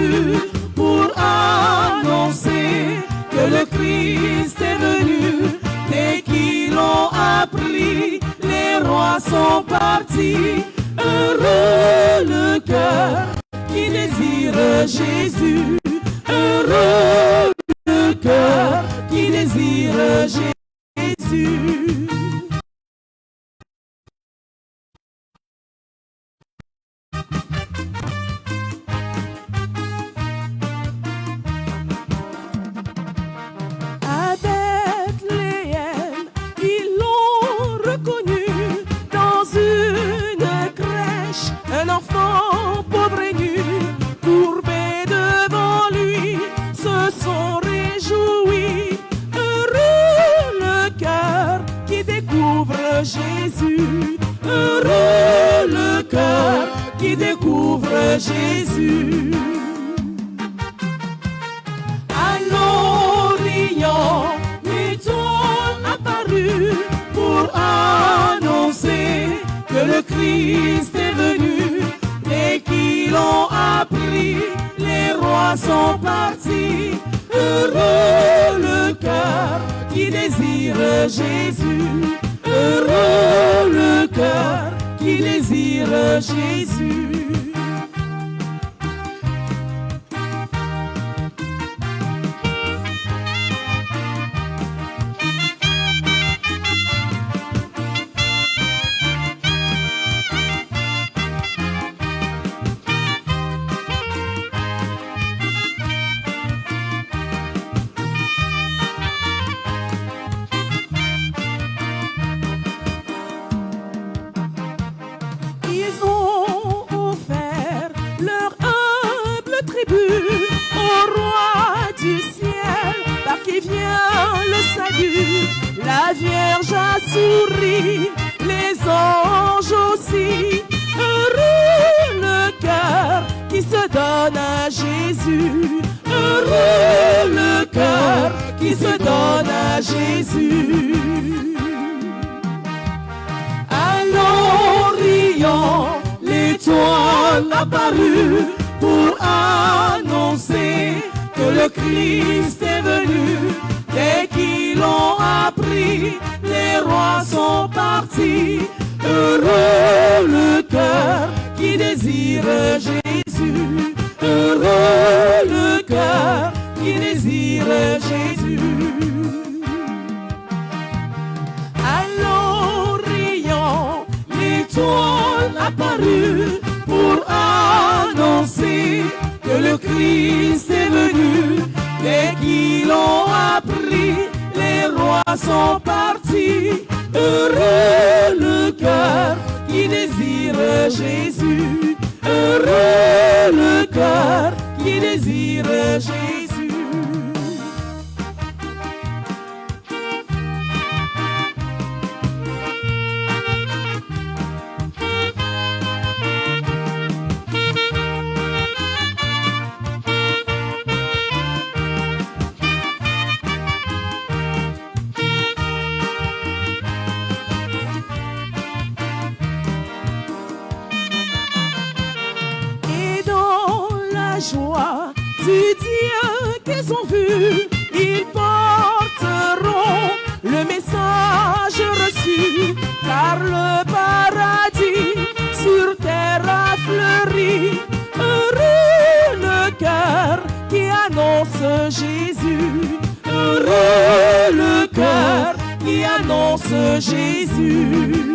apparu pour annoncer que le Christ est venu. Dès qu'ils l'ont appris, les rois sont partis. Heureux le cœur qui désire Jésus. Heureux le cœur qui désire Jésus. À Bethléem, ils l'ont reconnu dans une crèche, un enfant pauvre et nu, courbé devant lui, se sont réjouis. Heureux le cœur qui découvre Jésus. Heureux le cœur qui découvre Jésus. À l'Orient, l'étoile apparut pour annoncer que le Christ est venu. Dès qu'ils l'ont appris, les rois sont partis. Heureux le cœur qui désire Jésus. Heureux le cœur qui désire Jésus. Ils ont offert leur humble tribut au roi du ciel, par qui vient le salut. La Vierge a souri, les anges aussi. Heureux le cœur qui se donne à Jésus. Heureux le cœur qui se donne à Jésus. À l'Orient, l'étoile apparut pour annoncer que le Christ est venu. Dès qu'ils l'ont appris, les rois sont partis. Heureux le cœur qui désire Jésus. Heureux le cœur qui désire Jésus. À l'Orient, l'étoile apparut pour annoncer que le Christ est venu. Dès qu'ils l'ont appris, les rois sont partis. Heureux le cœur qui désire Jésus. Heureux le cœur qui désire Jésus. Et dans la joie du Dieu qu'ils ont vu, ils porteront le message reçu, car le paradis sur terre a fleuri. Heureux le cœur qui annonce Jésus. Heureux le cœur qui annonce Jésus.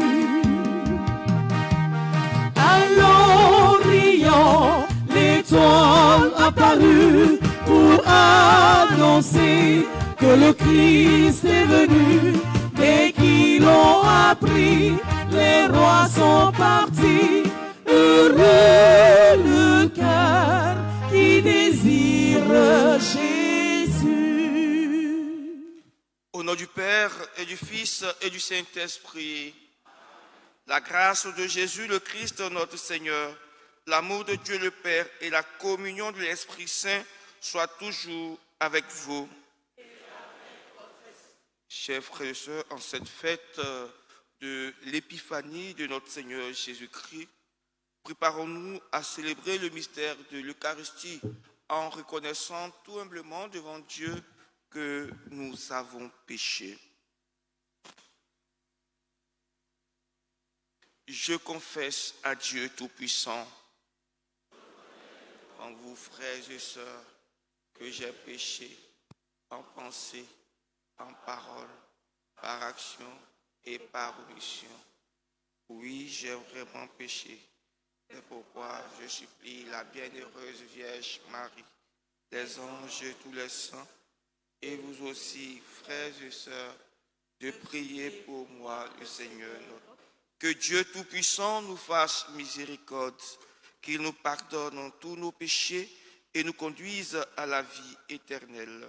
À l'Orient, l'étoile apparut pour annoncer que le Christ est venu. Dès qu'ils l'ont appris, les rois sont partis. Heureux le cœur qui désire Jésus. Au nom du Père et du Fils et du Saint-Esprit, la grâce de Jésus le Christ notre Seigneur, l'amour de Dieu le Père et la communion de l'Esprit Saint soient toujours avec vous. Chers frères et sœurs, en cette fête de l'épiphanie de notre Seigneur Jésus-Christ, préparons-nous à célébrer le mystère de l'Eucharistie en reconnaissant tout humblement devant Dieu que nous avons péché. Je confesse à Dieu Tout-Puissant, en vous, frères et sœurs, que j'ai péché en pensée, en parole, par action et par omission. Oui, j'ai vraiment péché. C'est pourquoi je supplie la bienheureuse Vierge Marie, les anges et tous les saints, et vous aussi, frères et sœurs, de prier pour moi, le Seigneur. Que Dieu Tout-Puissant nous fasse miséricorde, qu'il nous pardonne tous nos péchés et nous conduise à la vie éternelle.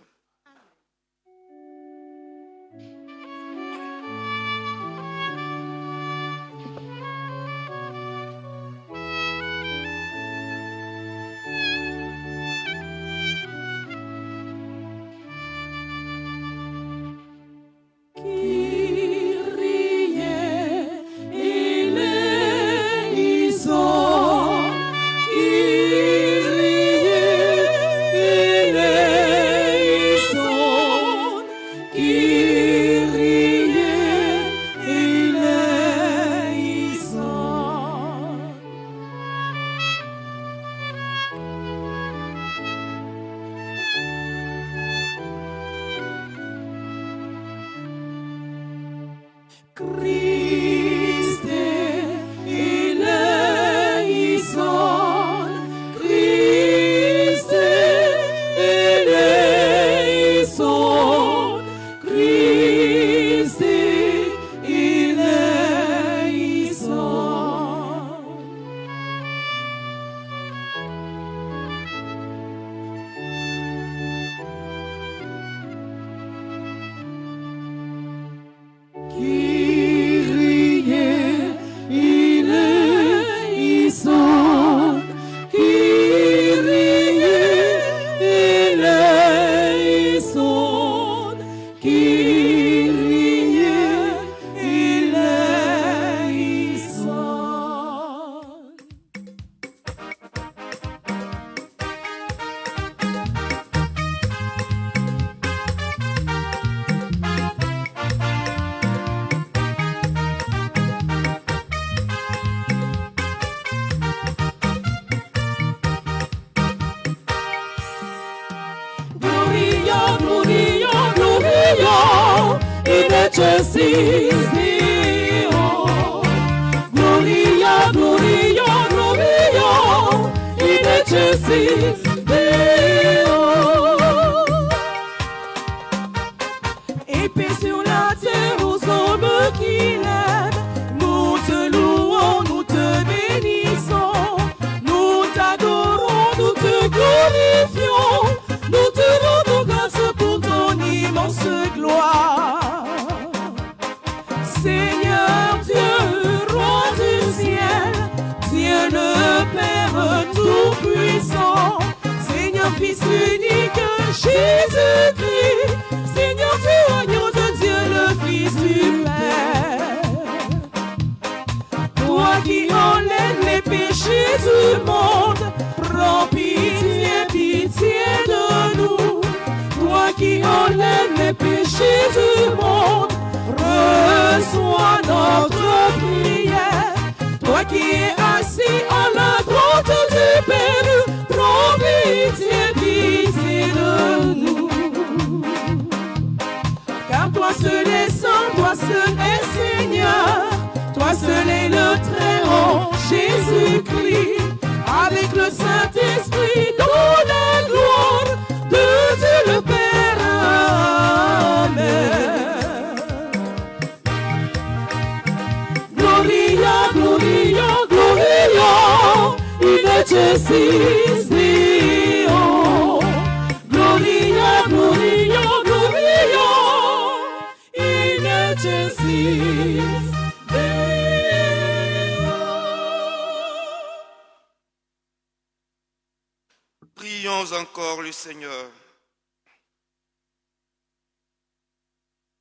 Prions encore le Seigneur.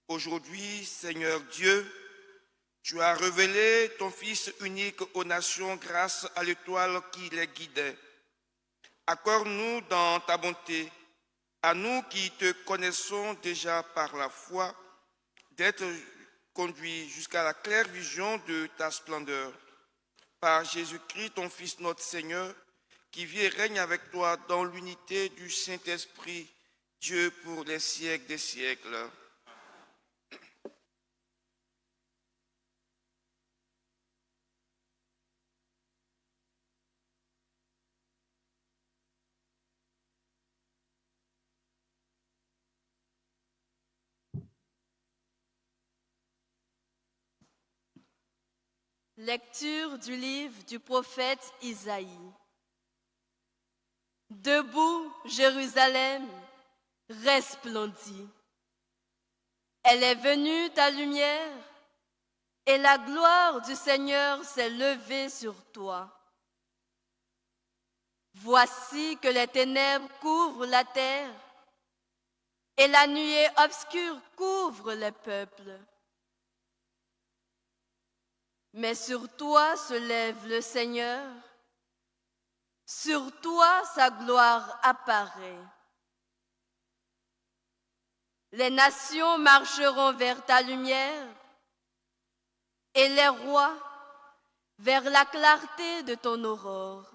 Aujourd'hui, Seigneur Dieu, tu as révélé ton Fils unique aux nations grâce à l'étoile qui les guidait. Accorde-nous dans ta bonté, à nous qui te connaissons déjà par la foi, d'être conduits jusqu'à la claire vision de ta splendeur. Par Jésus-Christ, ton Fils, notre Seigneur, qui vit et règne avec toi dans l'unité du Saint-Esprit, Dieu pour les siècles des siècles. Lecture du livre du prophète Isaïe. Debout, Jérusalem, resplendis. Elle est venue ta lumière, et la gloire du Seigneur s'est levée sur toi. Voici que les ténèbres couvrent la terre, et la nuée obscure couvre les peuples. Mais sur toi se lève le Seigneur, sur toi sa gloire apparaît. Les nations marcheront vers ta lumière, et les rois vers la clarté de ton aurore.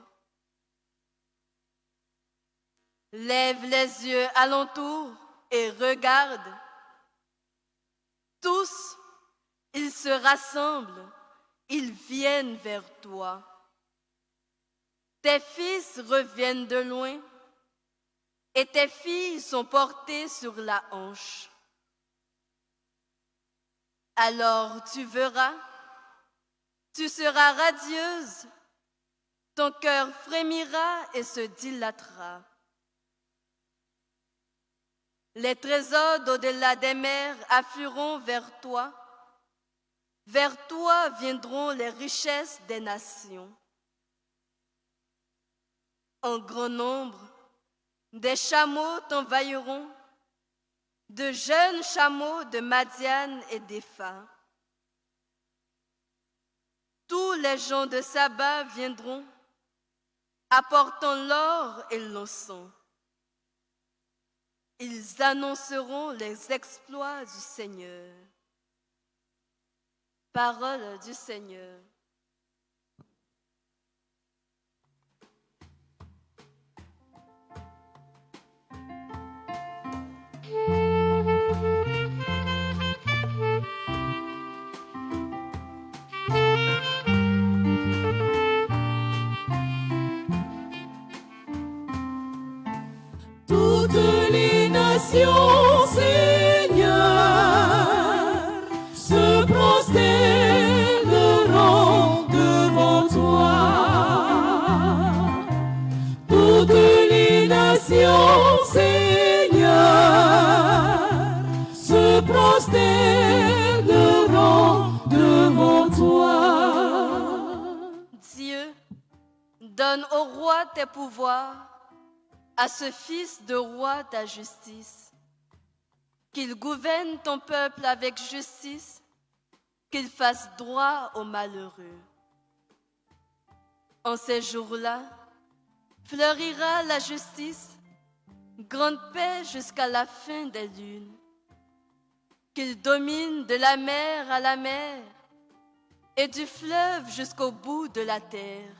Lève les yeux alentour et regarde. Tous, ils se rassemblent. Ils viennent vers toi. Tes fils reviennent de loin et tes filles sont portées sur la hanche. Alors tu verras, tu seras radieuse, ton cœur frémira et se dilatera. Les trésors d'au-delà des mers afflueront vers toi. Vers toi viendront les richesses des nations. En grand nombre, des chameaux t'envahiront, de jeunes chameaux de Madian et d'Épha. Tous les gens de Saba viendront, apportant l'or et l'encens. Ils annonceront les exploits du Seigneur. Parole du Seigneur. Toutes les nations, Seigneur, se prosterneront devant toi. Toutes les nations, Seigneur, se prosterneront devant toi. Dieu, donne au roi tes pouvoirs, à ce fils de roi ta justice, qu'il gouverne ton peuple avec justice, qu'il fasse droit aux malheureux. En ces jours-là, fleurira la justice, grande paix jusqu'à la fin des lunes, qu'il domine de la mer à la mer et du fleuve jusqu'au bout de la terre.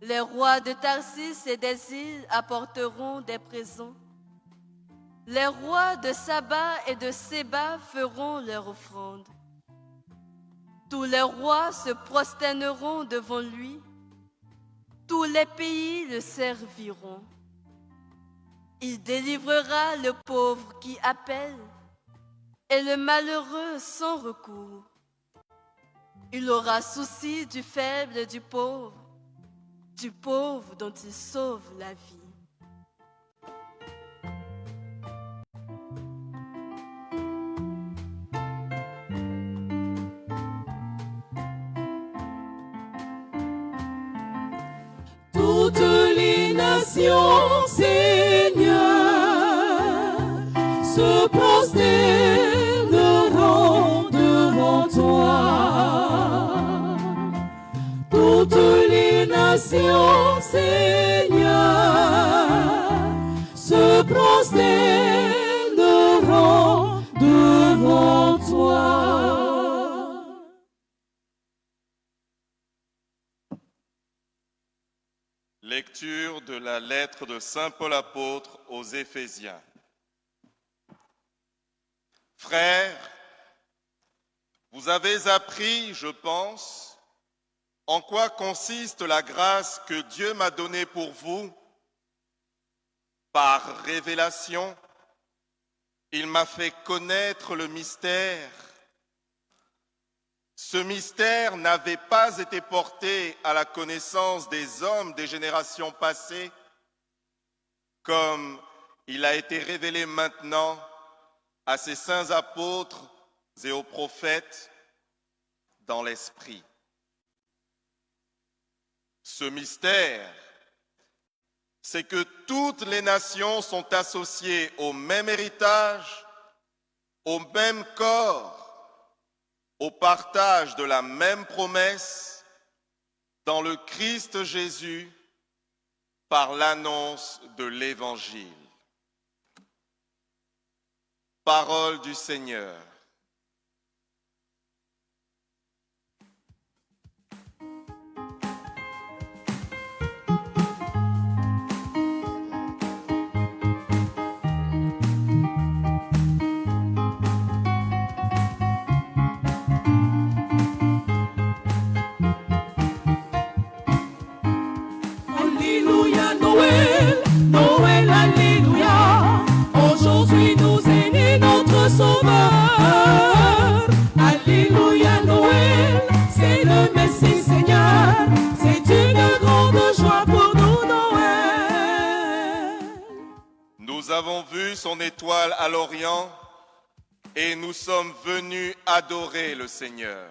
Les rois de Tarsis et des îles apporteront des présents. Les rois de Saba et de Séba feront leur offrande. Tous les rois se prosterneront devant lui. Tous les pays le serviront. Il délivrera le pauvre qui appelle et le malheureux sans recours. Il aura souci du faible et du pauvre dont il sauve la vie. Toutes les nations, Seigneur, se prosterneront devant toi. Toutes les nations, nations, Seigneur, se prosterneront devant toi. Lecture de la lettre de Saint Paul apôtre aux Éphésiens. Frères, vous avez appris, je pense, en quoi consiste la grâce que Dieu m'a donnée pour vous. Par révélation, il m'a fait connaître le mystère. Ce mystère n'avait pas été porté à la connaissance des hommes des générations passées, comme il a été révélé maintenant à ses saints apôtres et aux prophètes dans l'Esprit. Ce mystère, c'est que toutes les nations sont associées au même héritage, au même corps, au partage de la même promesse dans le Christ Jésus par l'annonce de l'Évangile. Parole du Seigneur. Alléluia, Noël, Noël, Alléluia. Aujourd'hui nous est né notre Sauveur. Alléluia, Noël, c'est le Messie Seigneur. C'est une grande joie pour nous, Noël. Nous avons vu son étoile à l'Orient et nous sommes venus adorer le Seigneur.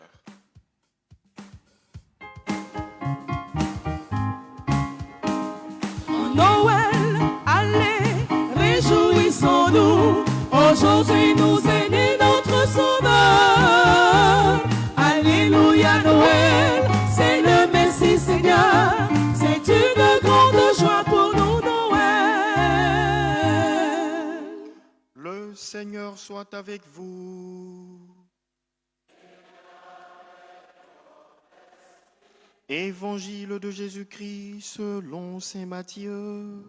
Noël, allez, réjouissons-nous. Aujourd'hui nous est né notre Sauveur. Alléluia, Noël, c'est le Messie Seigneur. C'est une grande joie pour nous, Noël. Le Seigneur soit avec vous. Évangile de Jésus-Christ selon saint Matthieu.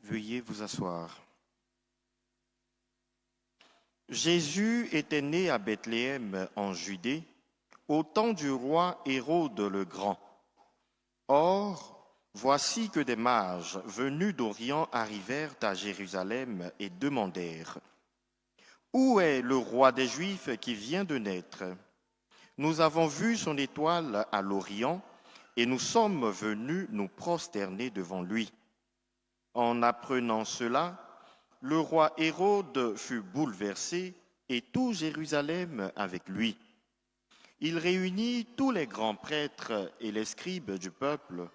Veuillez vous asseoir. Jésus était né à Bethléem en Judée au temps du roi Hérode le Grand. Or, voici que des mages venus d'Orient arrivèrent à Jérusalem et demandèrent : « Où est le roi des Juifs qui vient de naître ? Nous avons vu son étoile à l'Orient et nous sommes venus nous prosterner devant lui. » En apprenant cela, le roi Hérode fut bouleversé et tout Jérusalem avec lui. Il réunit tous les grands prêtres et les scribes du peuple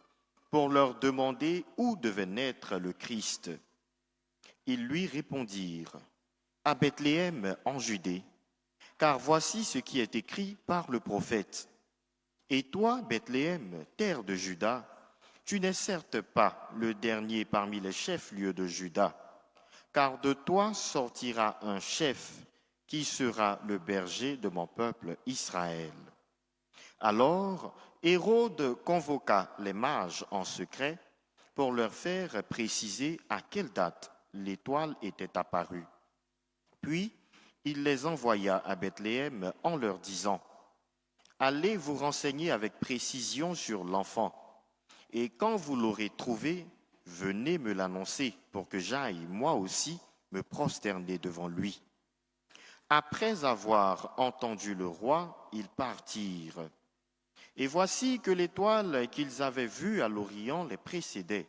pour leur demander où devait naître le Christ. Ils lui répondirent : « À Bethléem en Judée, car voici ce qui est écrit par le prophète. Et toi, Bethléem, terre de Juda, tu n'es certes pas le dernier parmi les chefs-lieux de Juda, car de toi sortira un chef qui sera le berger de mon peuple Israël. » Alors Hérode convoqua les mages en secret pour leur faire préciser à quelle date l'étoile était apparue. Puis il les envoya à Bethléem en leur disant : « Allez vous renseigner avec précision sur l'enfant. Et quand vous l'aurez trouvé, venez me l'annoncer pour que j'aille, moi aussi, me prosterner devant lui. » Après avoir entendu le roi, ils partirent. Et voici que l'étoile qu'ils avaient vue à l'Orient les précédait,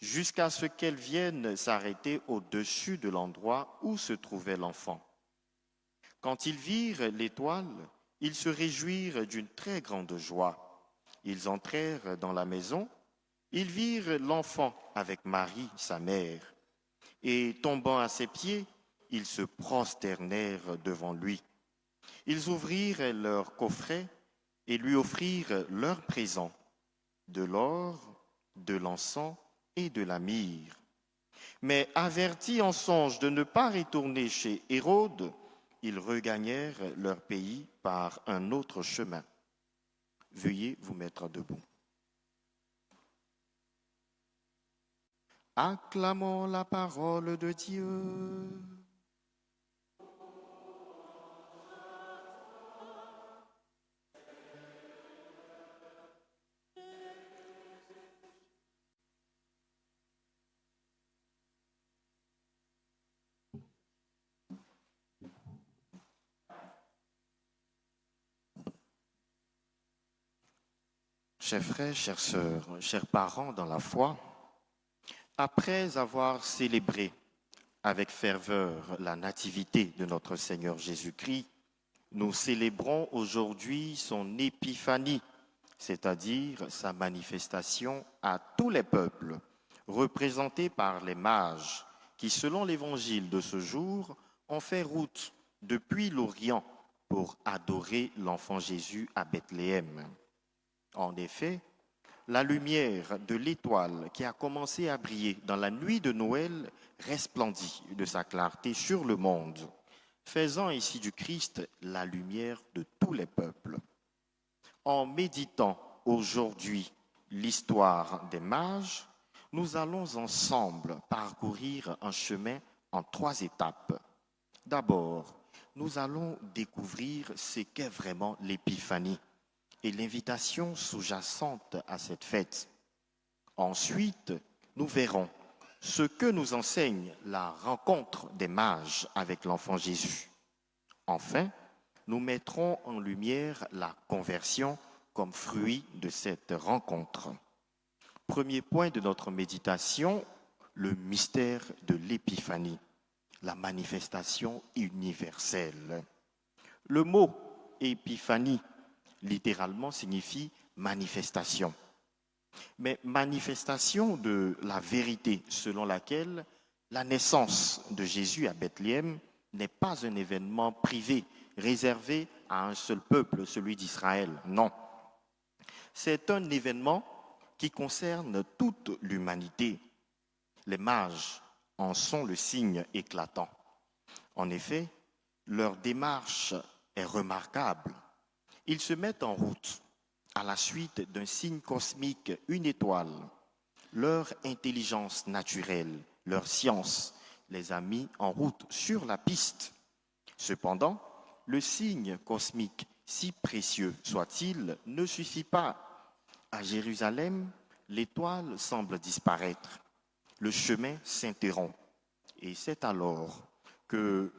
jusqu'à ce qu'elle vienne s'arrêter au-dessus de l'endroit où se trouvait l'enfant. Quand ils virent l'étoile, Ils se réjouirent d'une très grande joie. Ils entrèrent dans la maison. Ils virent l'enfant avec Marie, sa mère. Et tombant à ses pieds, ils se prosternèrent devant lui. Ils ouvrirent leur coffret et lui offrirent leurs présents, de l'or, de l'encens et de la myrrhe. Mais avertis en songe de ne pas retourner chez Hérode, ils regagnèrent leur pays par un autre chemin. Veuillez vous mettre debout. Acclamons la parole de Dieu. Chers frères, chères sœurs, chers parents dans la foi, après avoir célébré avec ferveur la nativité de notre Seigneur Jésus-Christ, nous célébrons aujourd'hui son épiphanie, c'est-à-dire sa manifestation à tous les peuples, représentée par les mages qui, selon l'évangile de ce jour, ont fait route depuis l'Orient pour adorer l'enfant Jésus à Bethléem. En effet, la lumière de l'étoile qui a commencé à briller dans la nuit de Noël resplendit de sa clarté sur le monde, faisant ainsi du Christ la lumière de tous les peuples. En méditant aujourd'hui l'histoire des mages, nous allons ensemble parcourir un chemin en 3 étapes. D'abord, nous allons découvrir ce qu'est vraiment l'épiphanie et l'invitation sous-jacente à cette fête. Ensuite, nous verrons ce que nous enseigne la rencontre des mages avec l'enfant Jésus. Enfin, nous mettrons en lumière la conversion comme fruit de cette rencontre. Premier point de notre méditation, le mystère de l'épiphanie, la manifestation universelle. Le mot épiphanie littéralement signifie manifestation. Mais manifestation de la vérité selon laquelle la naissance de Jésus à Bethléem n'est pas un événement privé réservé à un seul peuple, celui d'Israël. Non. C'est un événement qui concerne toute l'humanité. Les mages en sont le signe éclatant. En effet, leur démarche est remarquable. Ils se mettent en route à la suite d'un signe cosmique, une étoile. Leur intelligence naturelle, leur science les a mis en route sur la piste. Cependant, le signe cosmique, si précieux soit-il, ne suffit pas. À Jérusalem, l'étoile semble disparaître. Le chemin s'interrompt. Et c'est alors que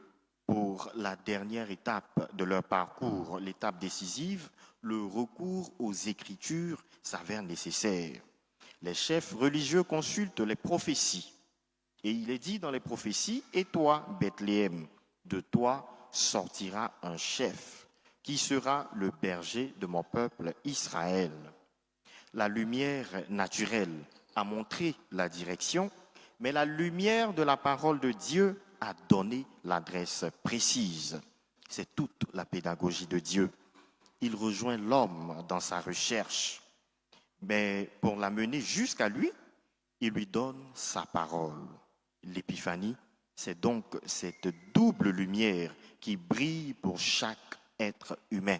pour la dernière étape de leur parcours, l'étape décisive, le recours aux Écritures s'avère nécessaire. Les chefs religieux consultent les prophéties. Et il est dit dans les prophéties, « Et toi, Bethléem, de toi sortira un chef, qui sera le berger de mon peuple Israël. » La lumière naturelle a montré la direction, mais la lumière de la parole de Dieu a donné l'adresse précise. C'est toute la pédagogie de Dieu. Il rejoint l'homme dans sa recherche, mais pour l'amener jusqu'à lui, il lui donne sa parole. L'épiphanie, c'est donc cette double lumière qui brille pour chaque être humain.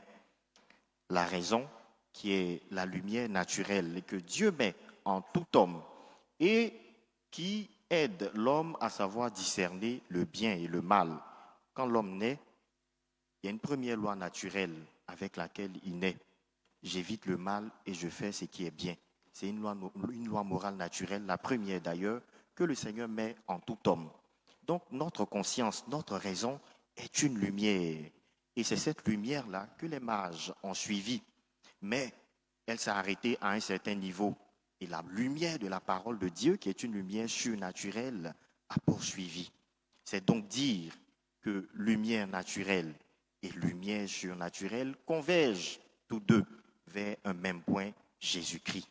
La raison qui est la lumière naturelle que Dieu met en tout homme et qui aide l'homme à savoir discerner le bien et le mal. Quand l'homme naît, il y a une première loi naturelle avec laquelle il naît. J'évite le mal et je fais ce qui est bien. C'est une loi morale naturelle, la première d'ailleurs, que le Seigneur met en tout homme. Donc notre conscience, notre raison est une lumière. Et c'est cette lumière-là que les mages ont suivie. Mais elle s'est arrêtée à un certain niveau. Et la lumière de la parole de Dieu, qui est une lumière surnaturelle, a poursuivi. C'est donc dire que lumière naturelle et lumière surnaturelle convergent tous deux vers un même point, Jésus-Christ.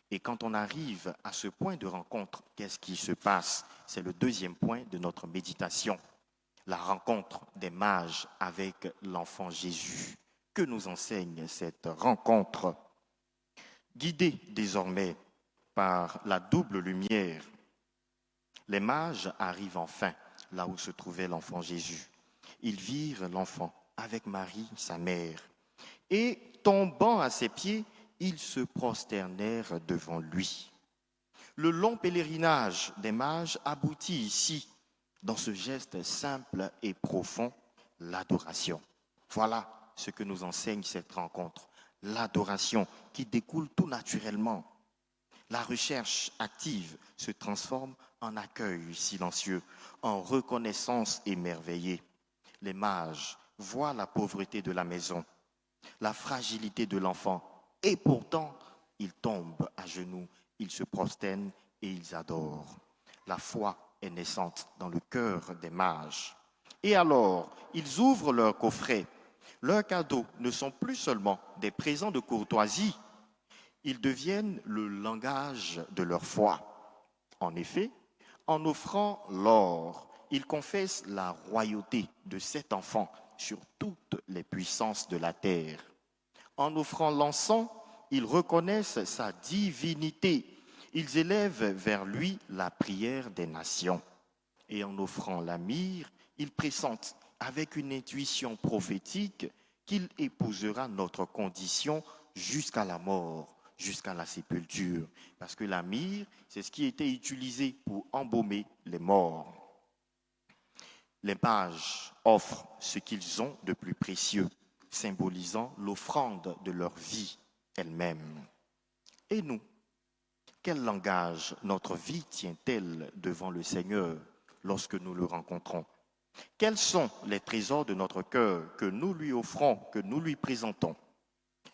Et quand on arrive à ce point de rencontre, qu'est-ce qui se passe? C'est le deuxième point de notre méditation, la rencontre des mages avec l'enfant Jésus. Que nous enseigne cette rencontre? Guidés désormais par la double lumière, les mages arrivent enfin là où se trouvait l'enfant Jésus. Ils virent l'enfant avec Marie, sa mère, et tombant à ses pieds, ils se prosternèrent devant lui. Le long pèlerinage des mages aboutit ici, dans ce geste simple et profond, l'adoration. Voilà ce que nous enseigne cette rencontre, l'adoration qui découle tout naturellement. La recherche active se transforme en accueil silencieux, en reconnaissance émerveillée. Les mages voient la pauvreté de la maison, la fragilité de l'enfant, et pourtant, ils tombent à genoux, ils se prosternent et ils adorent. La foi est naissante dans le cœur des mages. Et alors, ils ouvrent leur coffret. Leurs cadeaux ne sont plus seulement des présents de courtoisie, ils deviennent le langage de leur foi. En effet, en offrant l'or, ils confessent la royauté de cet enfant sur toutes les puissances de la terre. En offrant l'encens, ils reconnaissent sa divinité. Ils élèvent vers lui la prière des nations. Et en offrant la myrrhe, ils pressentent avec une intuition prophétique qu'il épousera notre condition jusqu'à la mort, jusqu'à la sépulture. Parce que la myrrhe, c'est ce qui était utilisé pour embaumer les morts. Les mages offrent ce qu'ils ont de plus précieux, symbolisant l'offrande de leur vie elle-même. Et nous, quel langage notre vie tient-elle devant le Seigneur lorsque nous le rencontrons? Quels sont les trésors de notre cœur que nous lui offrons, que nous lui présentons?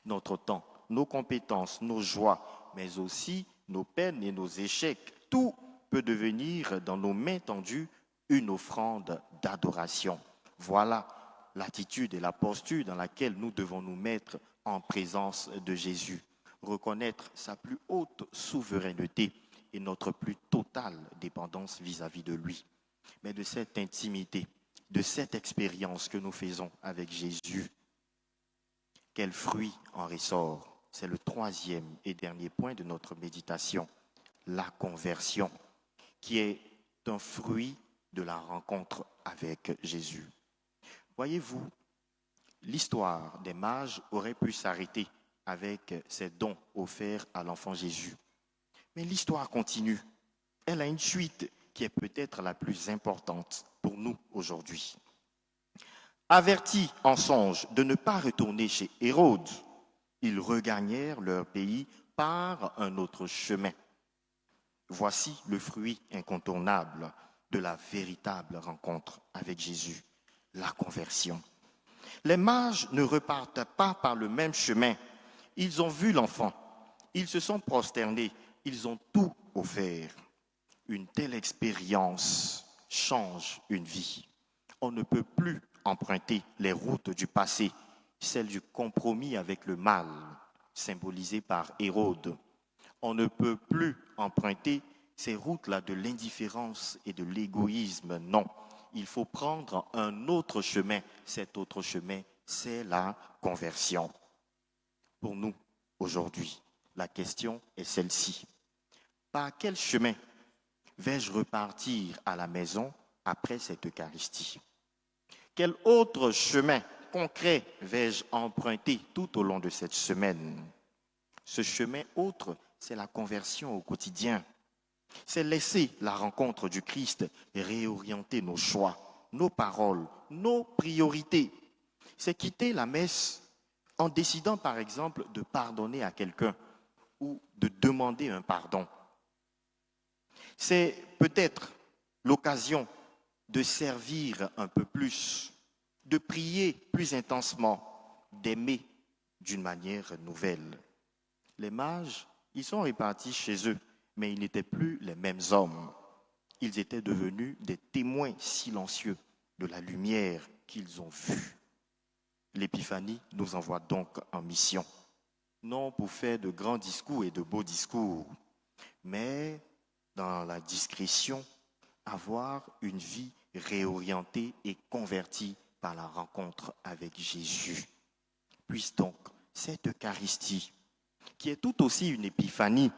Notre temps, nos compétences, nos joies, mais aussi nos peines et nos échecs, tout peut devenir dans nos mains tendues une offrande d'adoration. Voilà l'attitude et la posture dans laquelle nous devons nous mettre en présence de Jésus. Reconnaître sa plus haute souveraineté et notre plus totale dépendance vis-à-vis de lui. Mais de cette intimité, de cette expérience que nous faisons avec Jésus, quel fruit en ressort? C'est le troisième et dernier point de notre méditation, la conversion, qui est un fruit de la rencontre avec Jésus. Voyez-vous, l'histoire des mages aurait pu s'arrêter avec ces dons offerts à l'enfant Jésus. Mais l'histoire continue. Elle a une suite qui est peut-être la plus importante pour nous aujourd'hui. Avertis en songe de ne pas retourner chez Hérode, ils regagnèrent leur pays par un autre chemin. Voici le fruit incontournable de la véritable rencontre avec Jésus, la conversion. Les mages ne repartent pas par le même chemin. Ils ont vu l'enfant, ils se sont prosternés, ils ont tout offert. Une telle expérience change une vie. On ne peut plus emprunter les routes du passé, celles du compromis avec le mal, symbolisé par Hérode. On ne peut plus emprunter ces routes-là de l'indifférence et de l'égoïsme. Non, il faut prendre un autre chemin. Cet autre chemin, c'est la conversion. Pour nous, aujourd'hui, la question est celle-ci. Par quel chemin vais-je repartir à la maison après cette Eucharistie? Quel autre chemin concret vais-je emprunter tout au long de cette semaine? Ce chemin autre, c'est la conversion au quotidien. C'est laisser la rencontre du Christ réorienter nos choix, nos paroles, nos priorités. C'est quitter la messe en décidant par exemple de pardonner à quelqu'un ou de demander un pardon. C'est peut-être l'occasion de servir un peu plus, de prier plus intensement, d'aimer d'une manière nouvelle. Les mages, ils sont répartis chez eux, mais ils n'étaient plus les mêmes hommes. Ils étaient devenus des témoins silencieux de la lumière qu'ils ont vue. l'Épiphanie nous envoie donc en mission. Non pour faire de grands discours et de beaux discours, mais dans la discrétion, avoir une vie réorientée et convertie par la rencontre avec Jésus. Puisse donc cette Eucharistie, qui est tout aussi une épiphanie,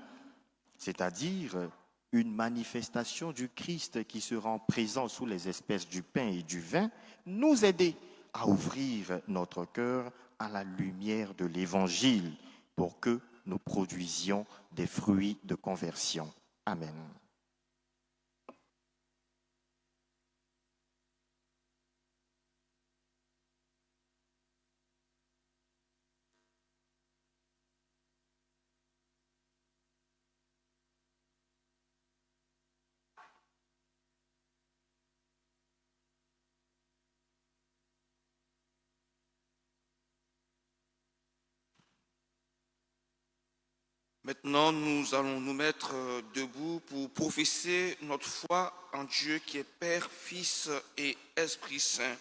c'est-à-dire une manifestation du Christ qui se rend présent sous les espèces du pain et du vin, nous aider à ouvrir notre cœur à la lumière de l'Évangile pour que nous produisions des fruits de conversion. Amen. Maintenant, nous allons nous mettre debout pour professer notre foi en Dieu qui est Père, Fils et Esprit Saint.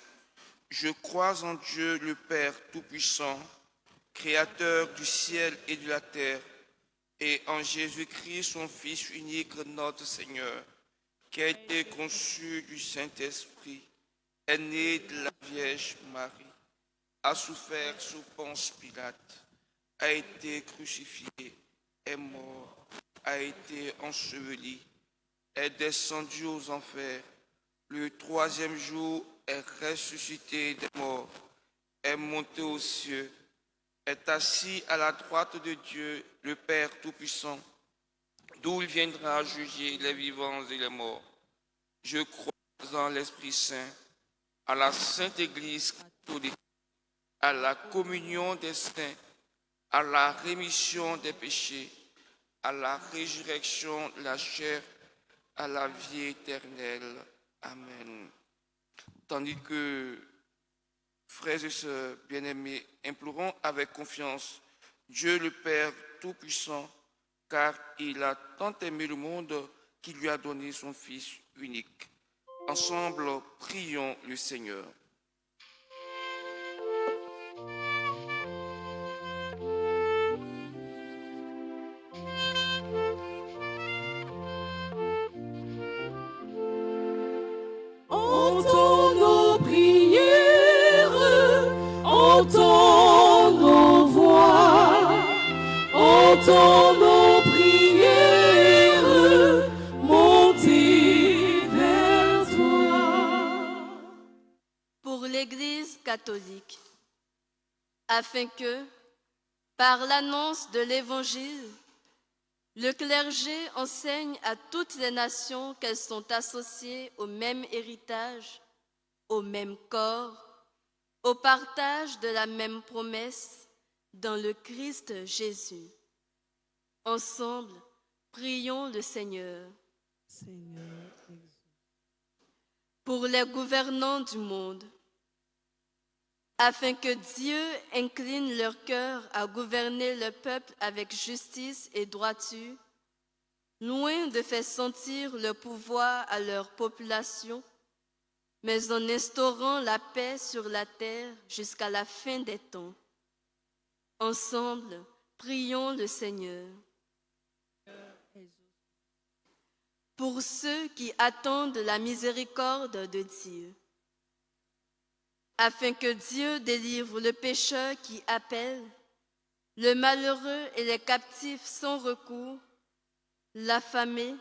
Je crois en Dieu le Père Tout-Puissant, Créateur du ciel et de la terre, et en Jésus-Christ, son Fils unique, notre Seigneur, qui a été conçu du Saint-Esprit, est né de la Vierge Marie, a souffert sous Ponce Pilate, a été crucifié, est mort, a été enseveli, est descendu aux enfers, le troisième jour est ressuscité des morts, est monté aux cieux, est assis à la droite de Dieu, le Père Tout-Puissant, d'où il viendra juger les vivants et les morts. Je crois en l'Esprit Saint, à la Sainte Église catholique, à la communion des saints, à la rémission des péchés, à la résurrection de la chair, à la vie éternelle. Amen. Tandis que, frères et sœurs bien-aimés, implorons avec confiance Dieu le Père Tout-Puissant, car il a tant aimé le monde qu'il lui a donné son Fils unique. Ensemble, prions le Seigneur. Entends nos prières, entends nos voix, entends nos prières, monter vers toi. Pour l'Église catholique, afin que, par l'annonce de l'Évangile, le clergé enseigne à toutes les nations qu'elles sont associées au même héritage, au même corps, au partage de la même promesse dans le Christ Jésus. Ensemble, prions le Seigneur. Seigneur, Pour les gouvernants du monde, afin que Dieu incline leur cœur à gouverner le peuple avec justice et droiture, loin de faire sentir le pouvoir à leur population, mais en instaurant la paix sur la terre jusqu'à la fin des temps. Ensemble, prions le Seigneur. Pour ceux qui attendent la miséricorde de Dieu, afin que Dieu délivre le pécheur qui appelle, le malheureux et les captifs sans recours, l'affamé,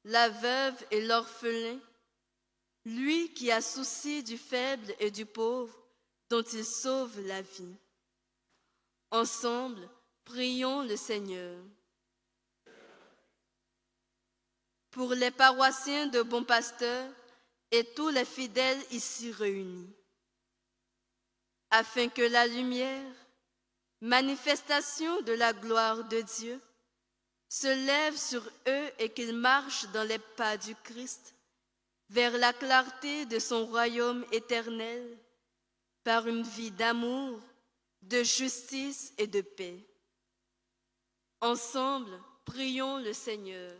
la veuve et l'orphelin, lui qui a souci du faible et du pauvre, dont il sauve la vie. Ensemble, prions le Seigneur. Pour les paroissiens de Bon Pasteur et tous les fidèles ici réunis, afin que la lumière, manifestation de la gloire de Dieu, se lève sur eux et qu'ils marchent dans les pas du Christ, vers la clarté de son royaume éternel, par une vie d'amour, de justice et de paix. Ensemble, prions le Seigneur.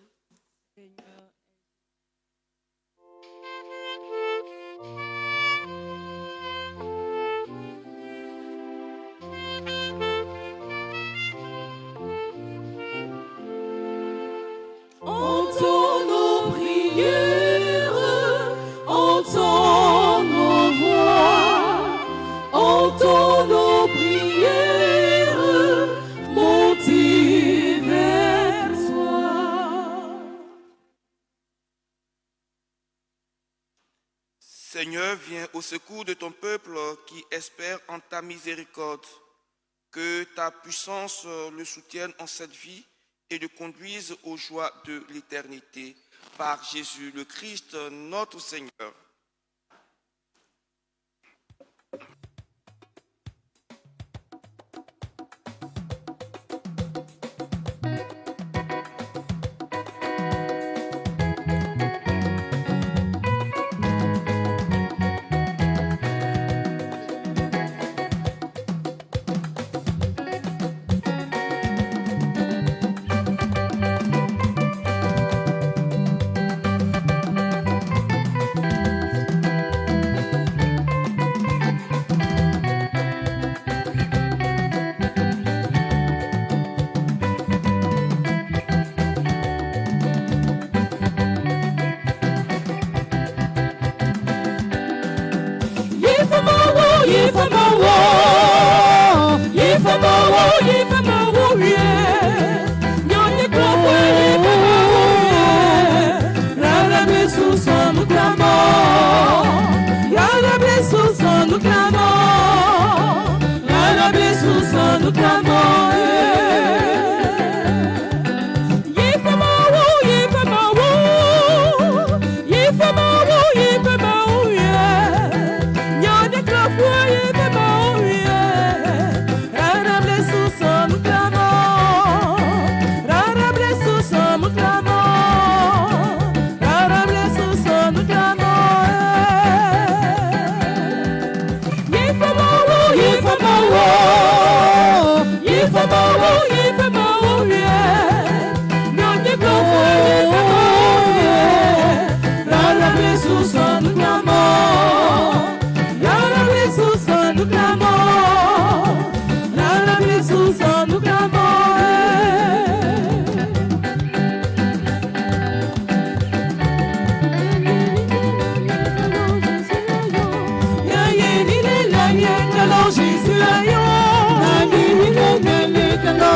Seigneur, viens au secours de ton peuple qui espère en ta miséricorde. Que ta puissance le soutienne en cette vie et le conduise aux joies de l'éternité. Par Jésus le Christ, notre Seigneur.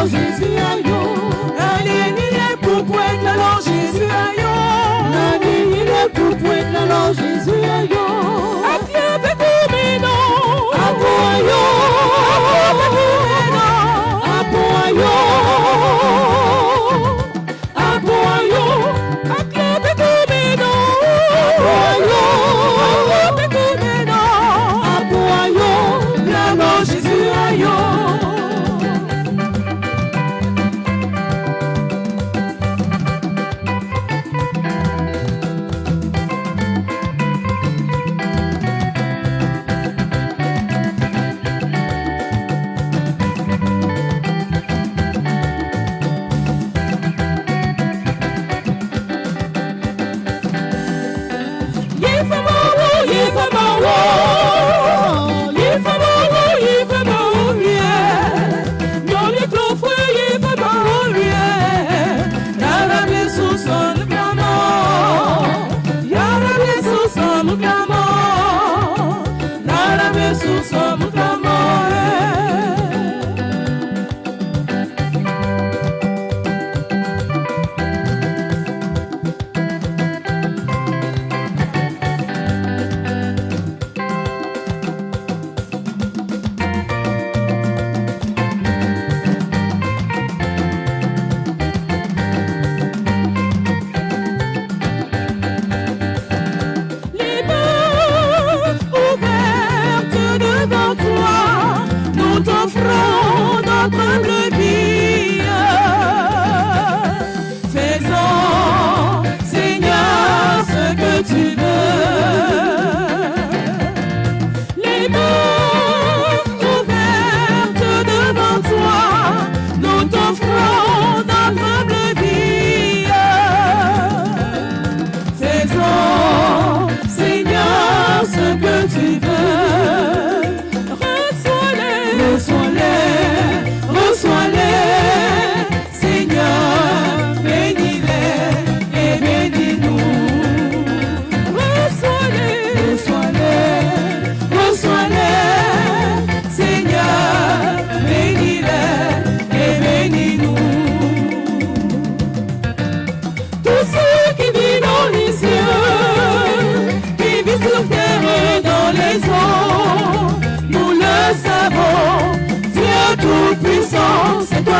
Jésus,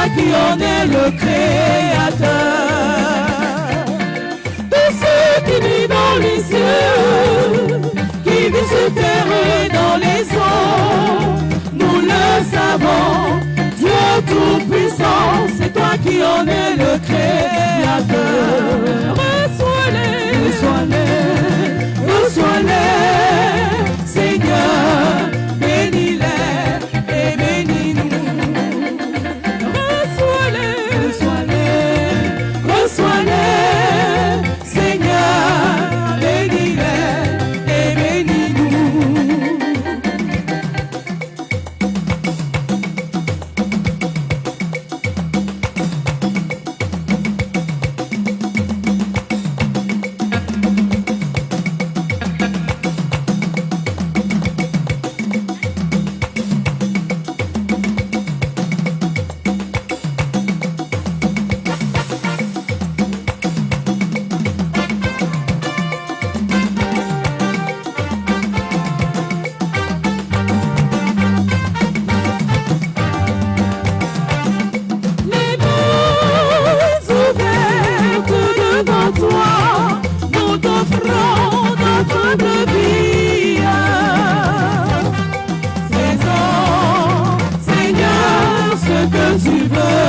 toi qui en es le créateur. Tous ceux qui vivent dans les cieux, qui vivent sur terre et dans les eaux, nous le savons, Dieu Tout-Puissant, c'est toi qui en es le créateur. Reçois-les, reçois-les, reçois-les, Seigneur, bénis-les et bénis-nous. Reçois-les, reçois-les, reçois-les, Seigneur, bénis-les et bénis-nous. Les mains ouvertes devant toi, nous t'offrons notre humble vie. Faisons, Seigneur, ce que tu veux.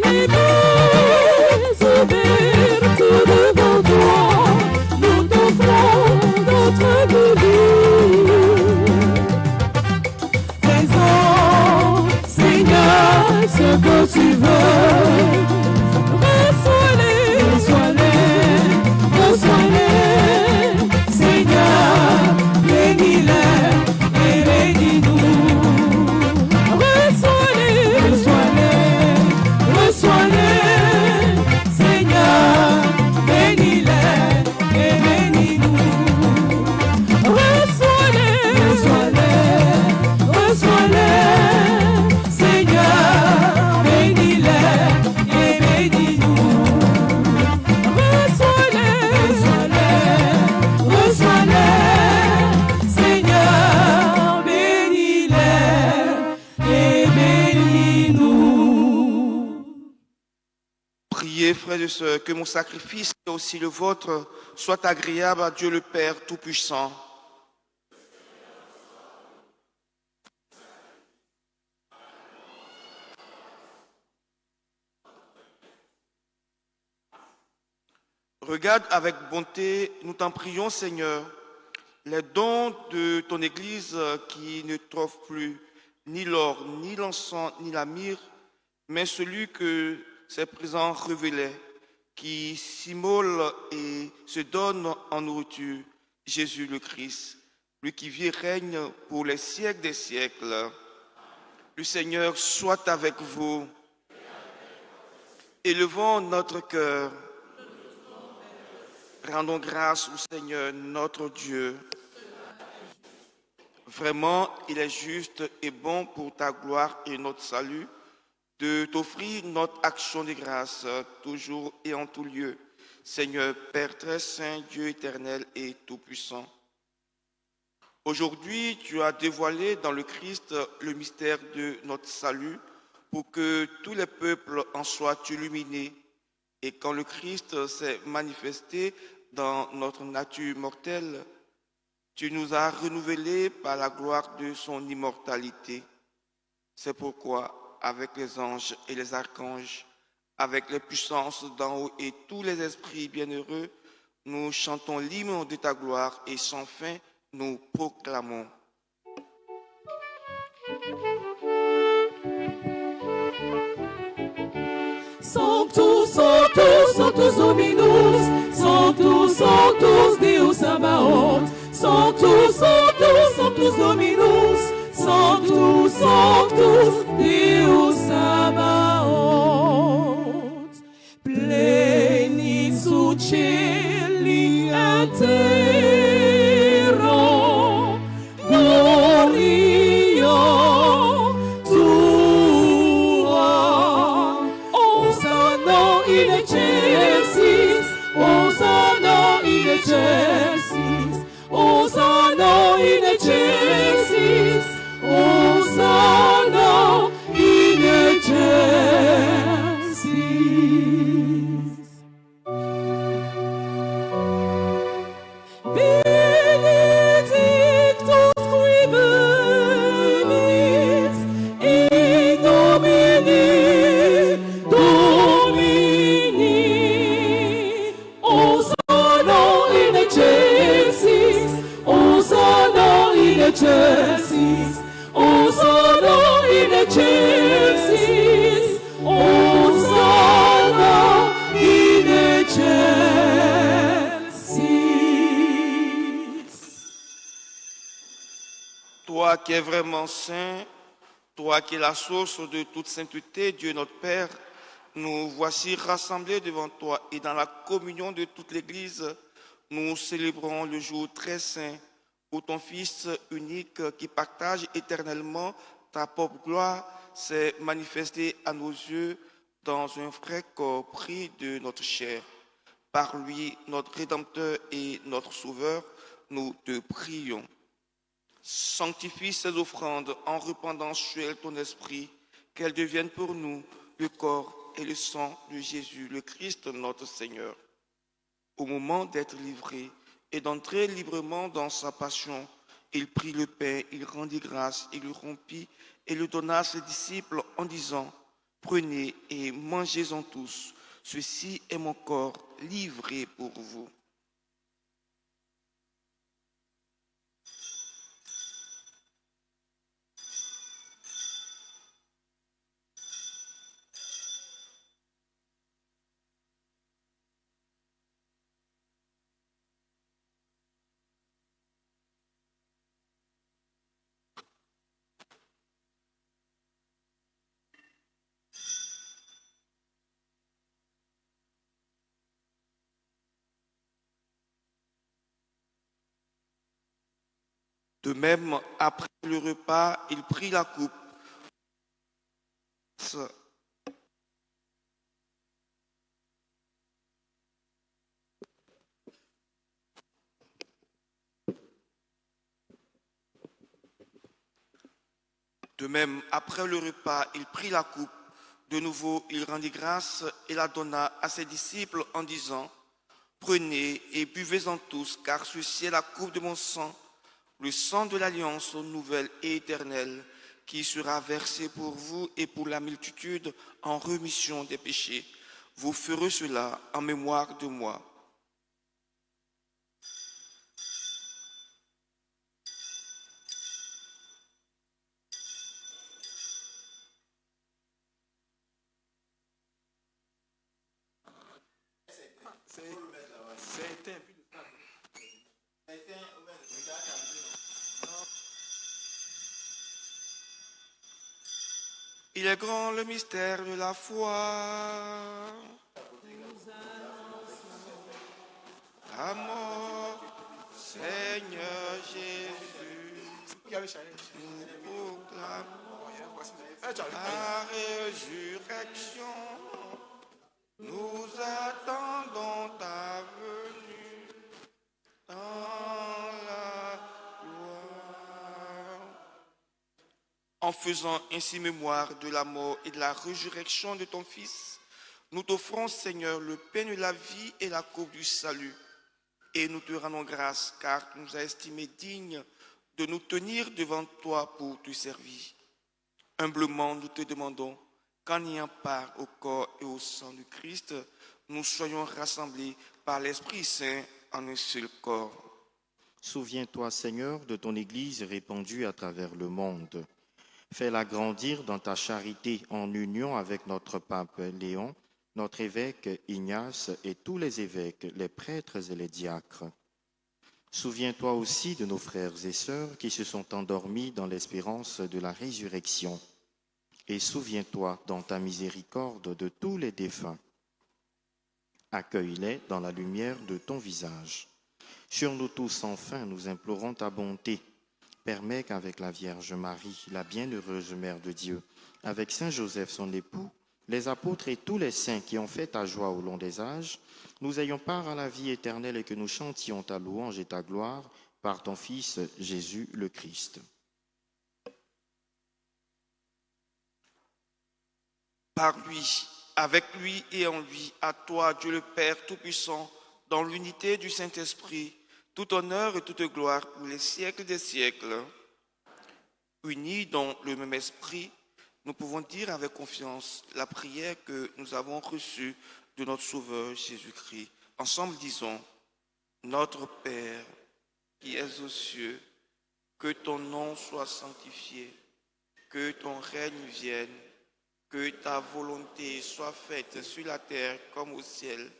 Les mains ouvertes devant toi, nous t'offrons notre humble vie. Faisons, Seigneur, ce que tu veux. Reçois-les, reçois-les, reçois-les, Seigneur, bénis-les et bénis-nous. Reçois-les, reçois-les, reçois-les, Seigneur, bénis-les et bénis-nous. Reçois-les, reçois-les, reçois-les, Seigneur, bénis-les et bénis-nous. Reçois-les, reçois-les, reçois-les, Seigneur, bénis-les et bénis-nous. Priez, frères et sœurs, que mon sacrifice et aussi le vôtre soit agréable à Dieu le Père Tout-Puissant. Regarde avec bonté, nous t'en prions, Seigneur, les dons de ton Église qui ne t'offrent plus ni l'or, ni l'encens, ni la myrrhe, mais celui que ces présents révélaient, qui s'immole et se donne en nourriture, Jésus le Christ, lui qui vit et règne pour les siècles des siècles. Le Seigneur soit avec vous. Élevons notre cœur. Rendons grâce au Seigneur notre Dieu. Vraiment, il est juste et bon pour ta gloire et notre salut de t'offrir notre action de grâce toujours et en tout lieu. Seigneur, Père très saint, Dieu éternel et tout-puissant. Aujourd'hui, tu as dévoilé dans le Christ le mystère de notre salut pour que tous les peuples en soient illuminés. Et quand le Christ s'est manifesté dans notre nature mortelle, tu nous as renouvelés par la gloire de son immortalité. C'est pourquoi, avec les anges et les archanges, avec les puissances d'en haut et tous les esprits bienheureux, nous chantons l'hymne de ta gloire et sans fin nous proclamons. Sanctus, Sanctus, Sanctus Dominus, Sanctus, Sanctus Deus Sabaoth, Sanctus, Sanctus, Sanctus Dominus, Sanctus, Sanctus Deus Sabaoth. Plenitude celi et terra, gloria tua. Hosanna in excelsis, Hosanna in excelsis, Hosanna in excelsis, Hosanna excelsis, Hosanna in excelsis, Hosanna in excelsis. Toi qui es vraiment saint, toi qui es la source de toute sainteté, Dieu notre Père, nous voici rassemblés devant toi et dans la communion de toute l'Église, nous célébrons le jour très saint où ton Fils unique qui partage éternellement ta propre gloire s'est manifesté à nos yeux dans un vrai corps pris de notre chair. Par lui, notre Rédempteur et notre Sauveur, nous te prions. Sanctifie ces offrandes en répandant sur elles ton esprit, qu'elles deviennent pour nous le corps et le sang de Jésus, le Christ notre Seigneur. Au moment d'être livré et d'entrer librement dans sa passion, il prit le pain, il rendit grâce, il le rompit et le donna à ses disciples en disant, « Prenez et mangez-en tous, ceci est mon corps livré pour vous. » De même, après le repas, il prit la coupe. De même, après le repas, il prit la coupe. De nouveau, il rendit grâce et la donna à ses disciples en disant, « Prenez et buvez-en tous, car ceci est la coupe de mon sang, le sang de l'alliance nouvelle et éternelle, qui sera versé pour vous et pour la multitude en rémission des péchés. Vous ferez cela en mémoire de moi. » Il est grand le mystère de la foi. La mort, Seigneur Jésus, nous proclamons la résurrection. Nous attendons ta venue dans la gloire. En faisant ainsi mémoire de la mort et de la résurrection de ton Fils, nous t'offrons, Seigneur, le pain de la vie et la coupe du salut. Et nous te rendons grâce, car tu nous as estimés dignes de nous tenir devant toi pour te servir. Humblement, nous te demandons qu'en ayant part au corps et au sang du Christ, nous soyons rassemblés par l'Esprit Saint en un seul corps. Souviens-toi, Seigneur, de ton Église répandue à travers le monde. Fais-la grandir dans ta charité en union avec notre pape Léon, notre évêque Ignace et tous les évêques, les prêtres et les diacres. Souviens-toi aussi de nos frères et sœurs qui se sont endormis dans l'espérance de la résurrection. Et souviens-toi dans ta miséricorde de tous les défunts. Accueille-les dans la lumière de ton visage. Sur nous tous, enfin, nous implorons ta bonté. Permets qu'avec la Vierge Marie, la bienheureuse Mère de Dieu, avec Saint Joseph, son époux, les apôtres et tous les saints qui ont fait ta joie au long des âges, nous ayons part à la vie éternelle et que nous chantions ta louange et ta gloire par ton Fils Jésus le Christ. Par lui, avec lui et en lui, à toi, Dieu le Père Tout-Puissant, dans l'unité du Saint-Esprit, tout honneur et toute gloire pour les siècles des siècles. Unis dans le même esprit, nous pouvons dire avec confiance la prière que nous avons reçue de notre Sauveur Jésus-Christ. Ensemble, disons, Notre Père qui es aux cieux, Que ton nom soit sanctifié, que ton règne vienne, que ta volonté soit faite sur la terre comme au ciel.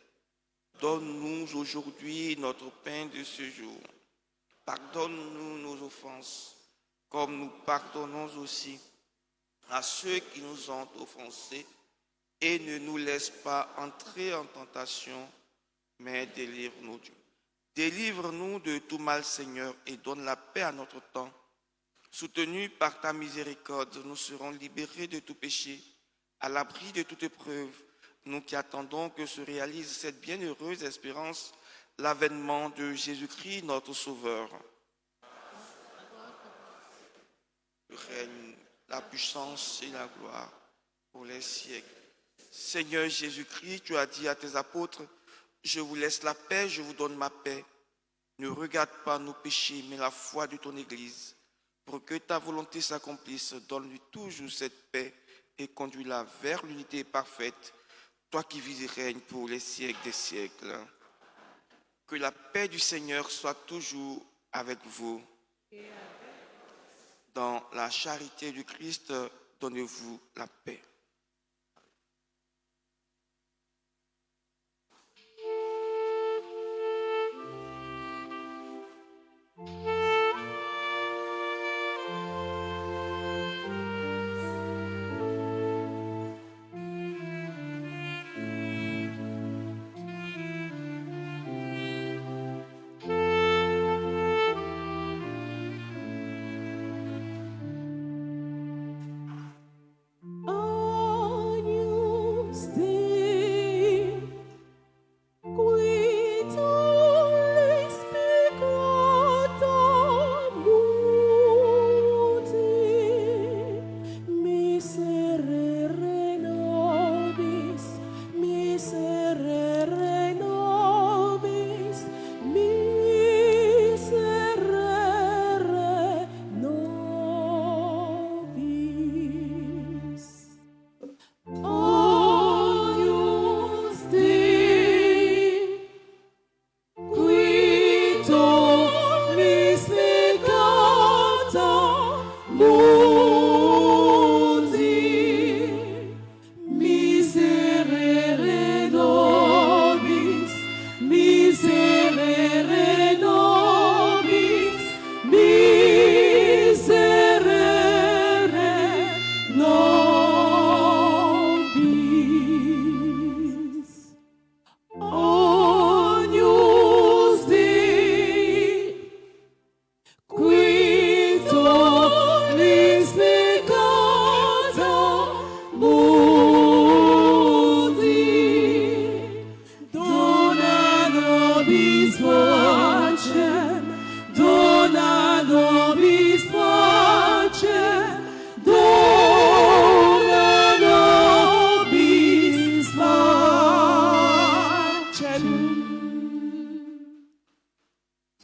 Donne-nous aujourd'hui notre pain de ce jour. Pardonne-nous nos offenses, comme nous pardonnons aussi à ceux qui nous ont offensés, et ne nous laisse pas entrer en tentation, mais délivre-nous. Délivre-nous de tout mal, Seigneur, et donne la paix à notre temps. Soutenus par ta miséricorde, nous serons libérés de tout péché, à l'abri de toute épreuve, nous qui attendons que se réalise cette bienheureuse espérance, l'avènement de Jésus-Christ, notre Sauveur. Le règne, la puissance et la gloire pour les siècles. Seigneur Jésus-Christ, tu as dit à tes apôtres, je vous laisse la paix, je vous donne ma paix. Ne regarde pas nos péchés, mais la foi de ton Église. Pour que ta volonté s'accomplisse, donne-lui toujours cette paix et conduis-la vers l'unité parfaite, toi qui vis et règnes pour les siècles des siècles. Que la paix du Seigneur soit toujours avec vous. Dans la charité du Christ, donnez-vous la paix.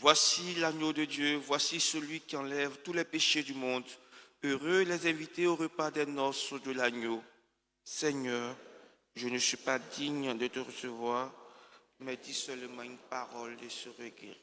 Voici l'agneau de Dieu, voici celui qui enlève tous les péchés du monde. Heureux les invités au repas des noces de l'agneau. Seigneur, je ne suis pas digne de te recevoir, mais dis seulement une parole et serai guéri.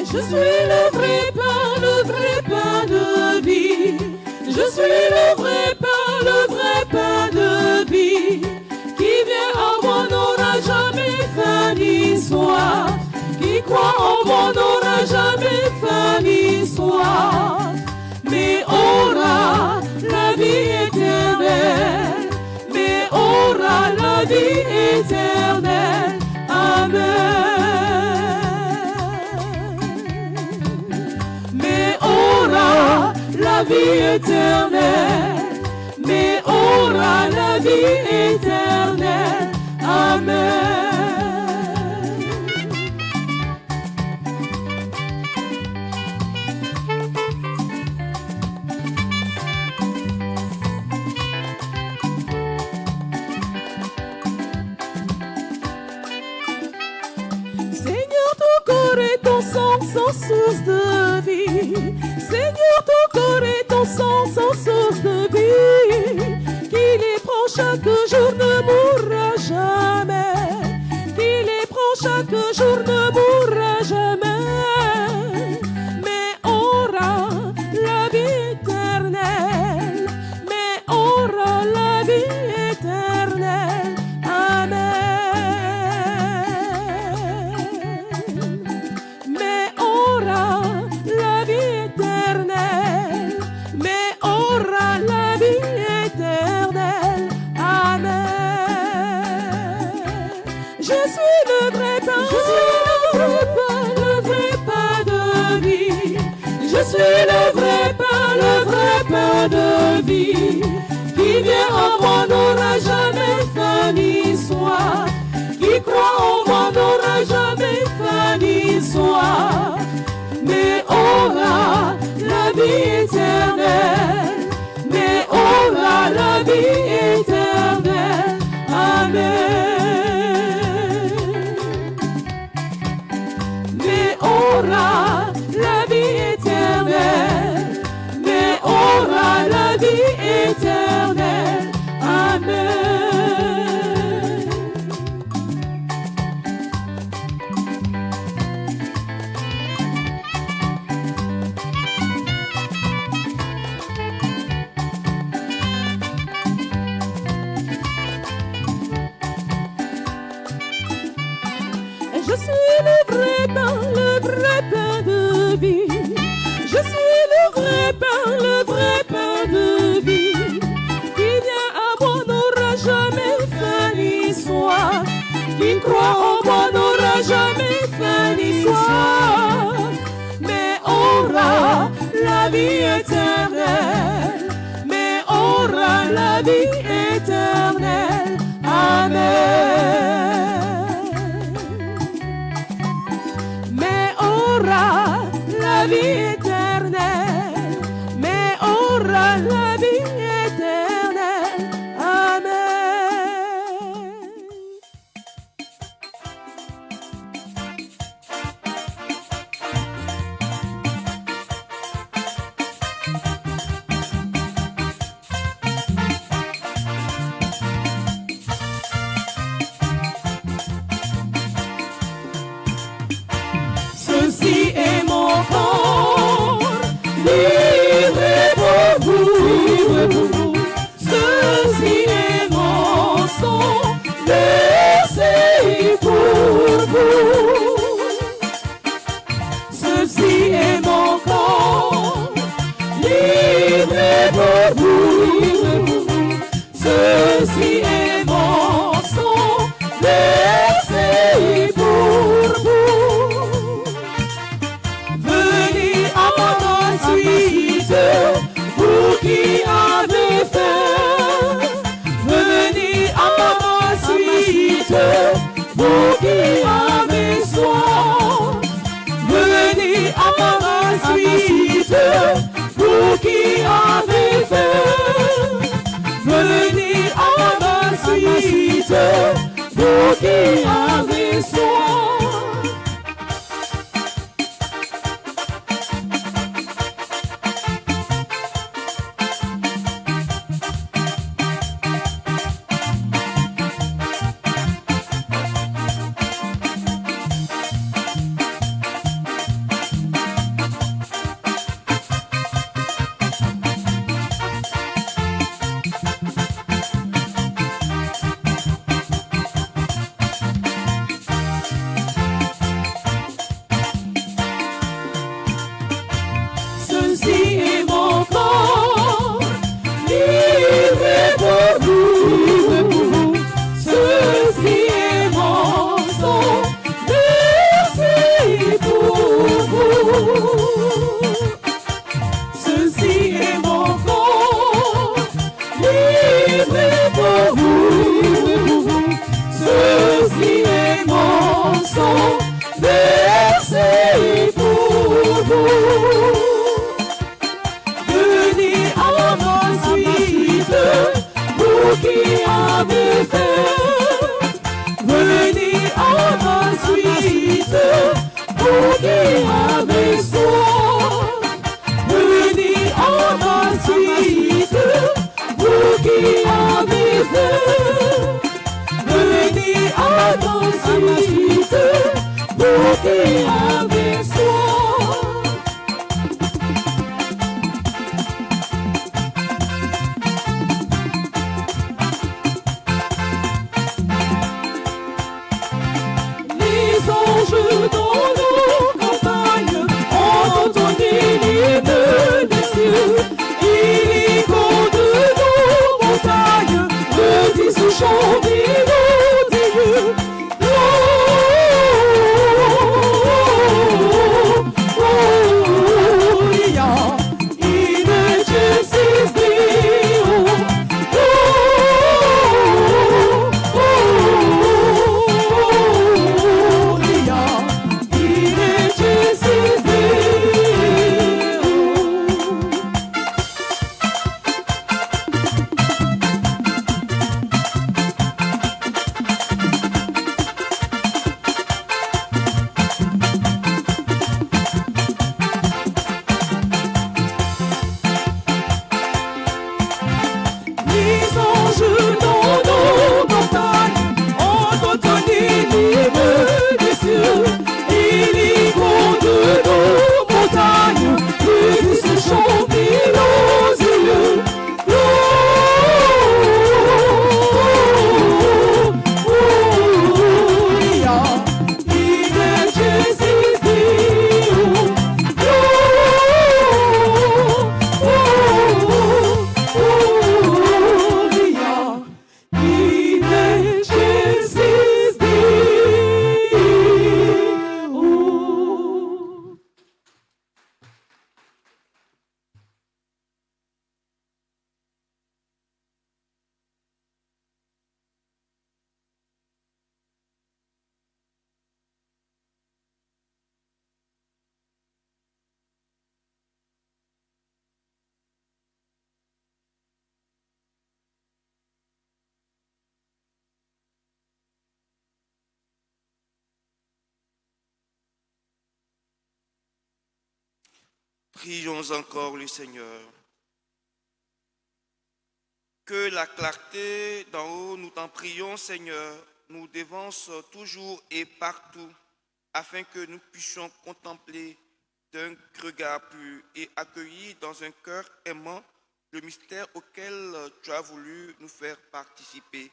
Je suis le vrai pain de vie. Je suis le vrai pain de vie. Qui vient à moi n'aura jamais faim ni soif. Qui croit en moi n'aura jamais faim ni soif. Mais aura la vie éternelle. Mais aura la vie éternelle. Amen. La vie éternelle, mais aura la vie éternelle. Amen. Seigneur, ton corps et ton sang sont source de vie. Seigneur, ton corps et ton sang sont source de vie. Qui les prend chaque jour ne mourra jamais. Qui les prend chaque jour ne mourra jamais. Mais aura la vie éternelle. Mais aura la vie éternelle. Amen. Mais aura la vie éternelle. Mais aura la vie éternelle. Amen. Je suis le vrai pain. Je suis le vrai pain de vie. Je suis le vrai pain de vie. Qui vient en moi n'aura jamais faim ni soif. Qui croit en moi n'aura jamais faim ni soif. Mais aura la vie éternelle. Mais aura la vie éternelle. Amen. Mais aura la vie éternelle. Mais aura la vie éternelle. Amen. Je suis le vrai pain de vie. Je suis le vrai pain de vie. Qui vient à moi n'aura jamais faim ni soif. Qui croit en moi n'aura jamais faim ni soif. Mais aura la vie éternelle. Mais aura la vie éternelle. Amen. Mais aura la vie éternelle. Mais aura la vie éternelle. Amen. Ceci est mon corps, livré pour vous. Ceci est mon sang, laissé pour vous. Ceci est mon corps, livré pour vous. Ceci est mon sang, laissé pour vous. Venez à ma suite, vous qui avez faim. Venez à ma suite, vous qui avez soif. Venez à ma suite, vous qui avez faim. Prions encore le Seigneur. Que la clarté d'en haut, nous t'en prions, Seigneur, nous dévance toujours et partout, afin que nous puissions contempler d'un regard pur et accueillir dans un cœur aimant le mystère auquel tu as voulu nous faire participer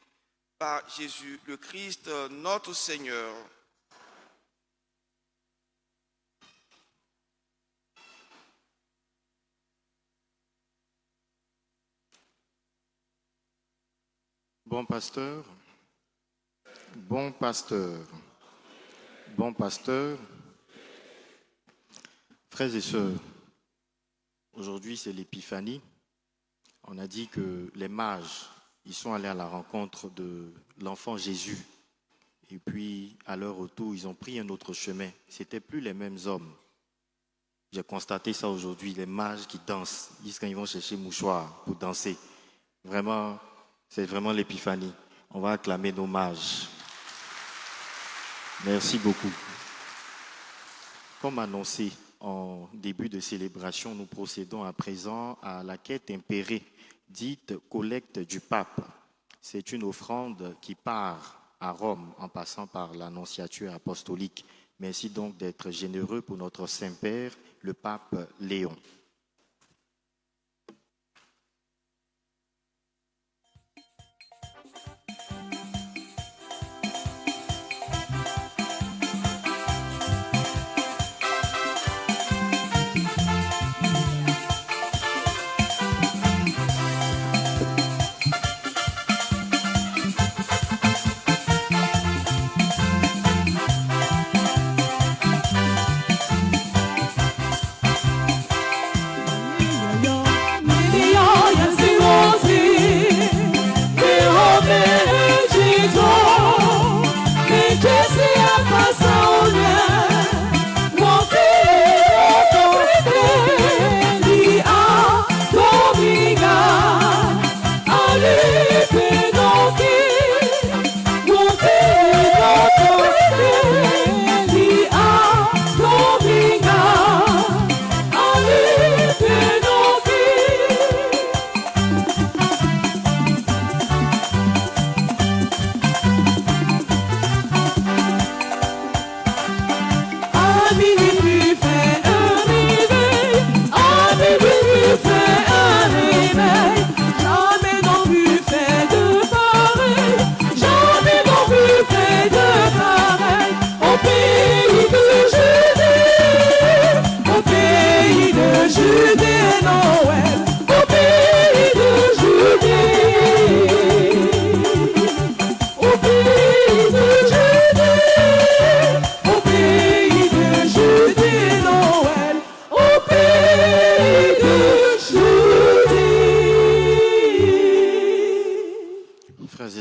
par Jésus le Christ, notre Seigneur. Bon pasteur, bon pasteur, bon pasteur, frères et sœurs, aujourd'hui c'est l'épiphanie. On a dit que les mages, ils sont allés à la rencontre de l'enfant Jésus. Et puis, à leur retour, ils ont pris un autre chemin. Ce n'étaient plus les mêmes hommes. J'ai constaté ça aujourd'hui, les mages qui dansent. Ils disent quand ils vont chercher mouchoir pour danser. Vraiment, c'est vraiment l'épiphanie. On va acclamer nos mages. Merci beaucoup. Comme annoncé en début de célébration, nous procédons à présent à la quête impérée, dite collecte du pape. C'est une offrande qui part à Rome en passant par l'annonciature apostolique. Merci donc d'être généreux pour notre Saint-Père, le pape Léon.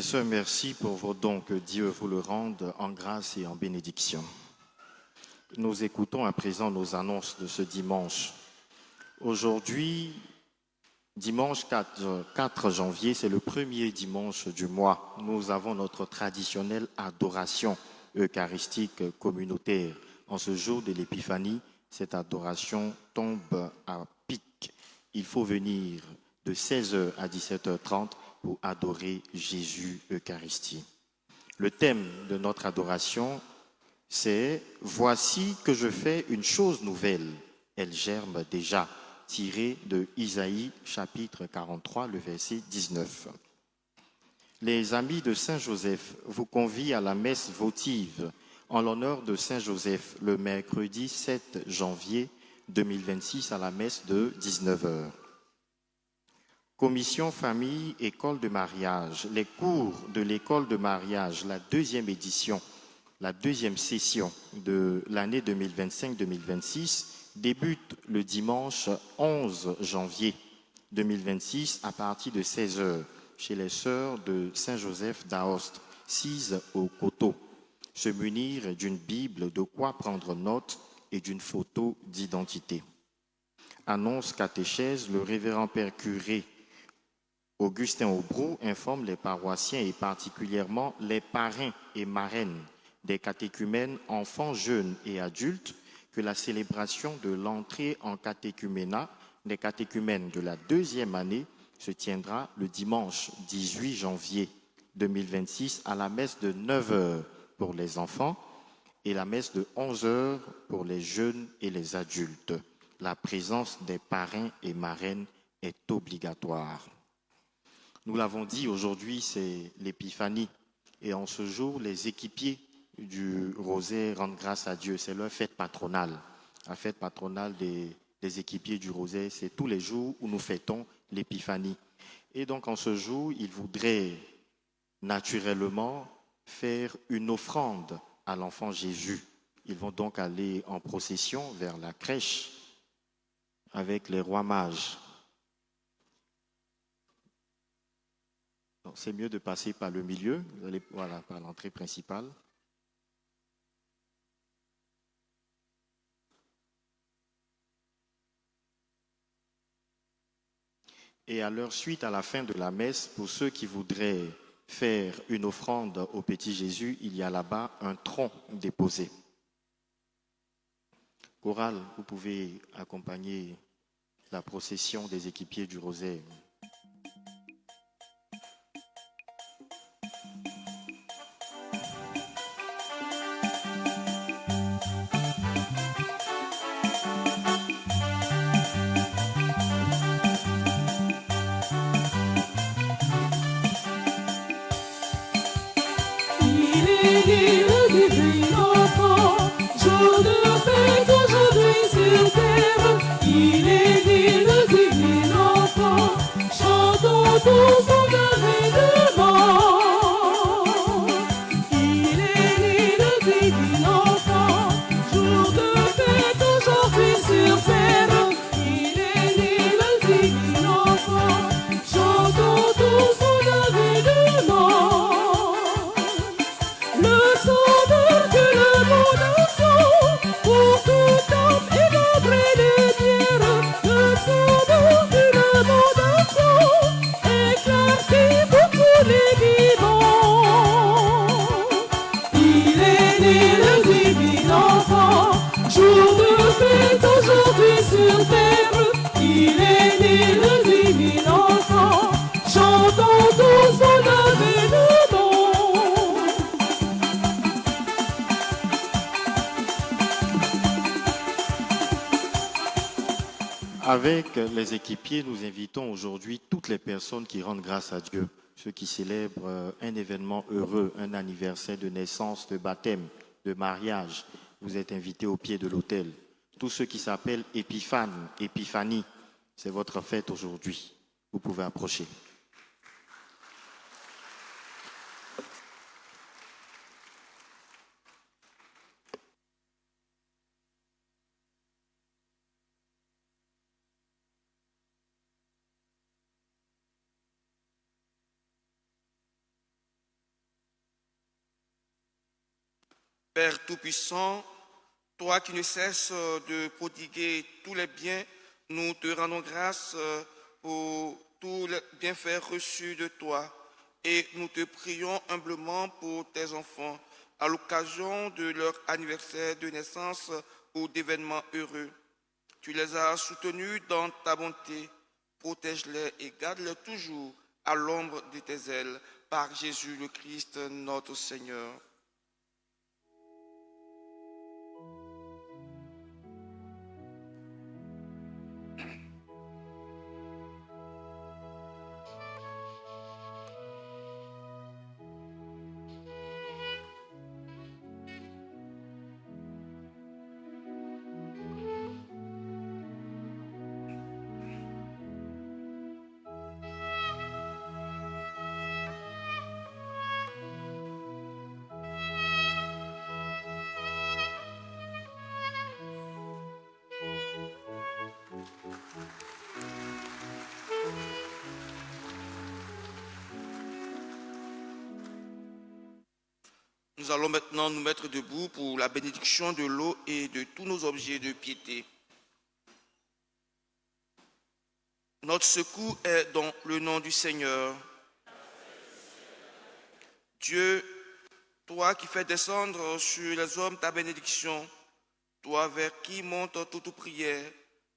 et sœurs, merci pour vos dons, que Dieu vous le rende en grâce et en bénédiction. Nous écoutons à présent nos annonces de ce dimanche. Aujourd'hui, dimanche 4 janvier, c'est le premier dimanche du mois. Nous avons notre traditionnelle adoration eucharistique communautaire. En ce jour de l'Épiphanie, cette adoration tombe à pic. Il faut venir de 16h à 17h30 pour adorer Jésus Eucharistie. Le thème de notre adoration, c'est « Voici que je fais une chose nouvelle, elle germe déjà », tiré de Isaïe chapitre 43, le verset 19. Les amis de Saint-Joseph vous convient à la messe votive en l'honneur de Saint-Joseph le mercredi 7 janvier 2026 à la messe de 19h. Commission famille, école de mariage. Les cours de l'école de mariage, la deuxième édition, la deuxième session de l'année 2025-2026 débute le dimanche 11 janvier 2026 à partir de 16h chez les sœurs de Saint-Joseph d'Aoste, 6 au Coteau. Se munir d'une Bible, de quoi prendre note et d'une photo d'identité. Annonce catéchèse, le révérend père curé Augustin Aubrou informe les paroissiens et particulièrement les parrains et marraines des catéchumènes enfants, jeunes et adultes que la célébration de l'entrée en catéchuménat des catéchumènes de la deuxième année se tiendra le dimanche 18 janvier 2026 à la messe de 9h pour les enfants et la messe de 11h pour les jeunes et les adultes. La présence des parrains et marraines est obligatoire. Nous l'avons dit, aujourd'hui c'est l'Épiphanie et en ce jour les équipiers du Rosaire rendent grâce à Dieu, c'est leur fête patronale. La fête patronale des équipiers du Rosaire, c'est tous les jours où nous fêtons l'Épiphanie. Et donc en ce jour, ils voudraient naturellement faire une offrande à l'enfant Jésus. Ils vont donc aller en procession vers la crèche avec les rois mages. C'est mieux de passer par le milieu, vous allez, voilà, par l'entrée principale. Et à leur suite, à la fin de la messe, pour ceux qui voudraient faire une offrande au petit Jésus, il y a là-bas un tronc déposé. Chorale, vous pouvez accompagner la procession des équipiers du Rosaire. Avec les équipiers, nous invitons aujourd'hui toutes les personnes qui rendent grâce à Dieu, ceux qui célèbrent un événement heureux, un anniversaire de naissance, de baptême, de mariage. Vous êtes invités au pied de l'autel. Tous ceux qui s'appellent Épiphane, Épiphanie, c'est votre fête aujourd'hui. Vous pouvez approcher. Père Tout-Puissant, toi qui ne cesses de prodiguer tous les biens, nous te rendons grâce pour tous les bienfaits reçus de toi et nous te prions humblement pour tes enfants à l'occasion de leur anniversaire de naissance ou d'événements heureux. Tu les as soutenus dans ta bonté, protège-les et garde-les toujours à l'ombre de tes ailes par Jésus le Christ notre Seigneur. Nous allons maintenant nous mettre debout pour la bénédiction de l'eau et de tous nos objets de piété. Notre secours est dans le nom du Seigneur. Dieu, toi qui fais descendre sur les hommes ta bénédiction, toi vers qui monte toute prière,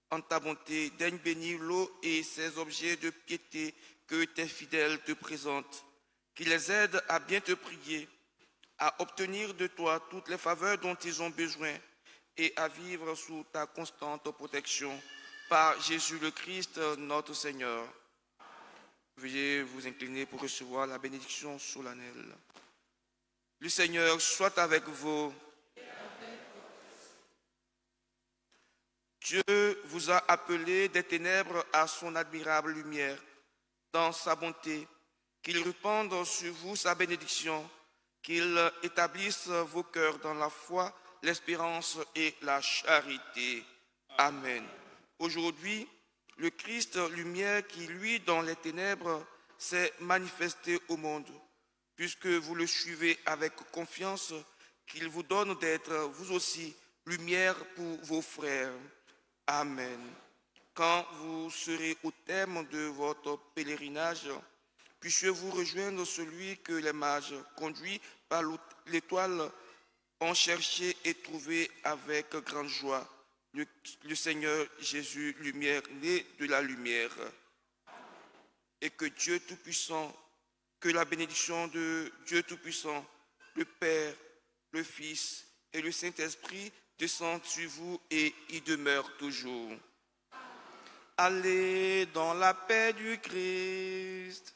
en ta bonté, daigne bénir l'eau et ses objets de piété que tes fidèles te présentent, qui les aident à bien te prier, à obtenir de toi toutes les faveurs dont ils ont besoin et à vivre sous ta constante protection par Jésus le Christ, notre Seigneur. Veuillez vous incliner pour recevoir la bénédiction solennelle. Le Seigneur soit avec vous. Dieu vous a appelé des ténèbres à son admirable lumière. Dans sa bonté, qu'il répande sur vous sa bénédiction, qu'il établisse vos cœurs dans la foi, l'espérance et la charité. Amen. Aujourd'hui, le Christ, lumière qui, lui, dans les ténèbres, s'est manifesté au monde, puisque vous le suivez avec confiance, qu'il vous donne d'être, vous aussi, lumière pour vos frères. Amen. Quand vous serez au terme de votre pèlerinage, puissiez-vous rejoindre celui que les mages, conduits par l'étoile, ont cherché et trouvé avec grande joie, le Seigneur Jésus, lumière, né de la lumière. Et que Dieu Tout-Puissant, que la bénédiction de Dieu Tout-Puissant, le Père, le Fils et le Saint-Esprit descendent sur vous et y demeurent toujours. Allez dans la paix du Christ.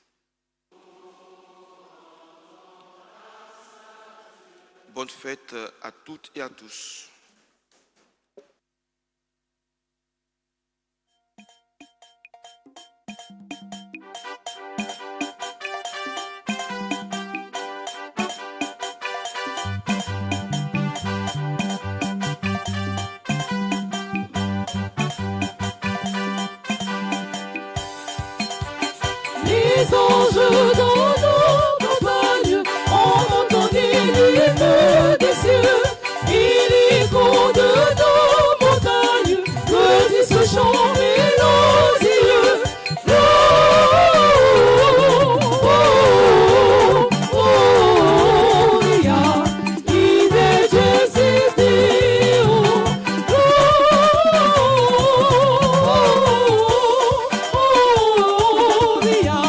Bonne fête à toutes et à tous. Les anges dans nos campagnes ont entendu l'hymne des cieux, et l'écho de nos montagnes redit ce chant mélodieux. Gloria, in excelsis Deo. Gloria,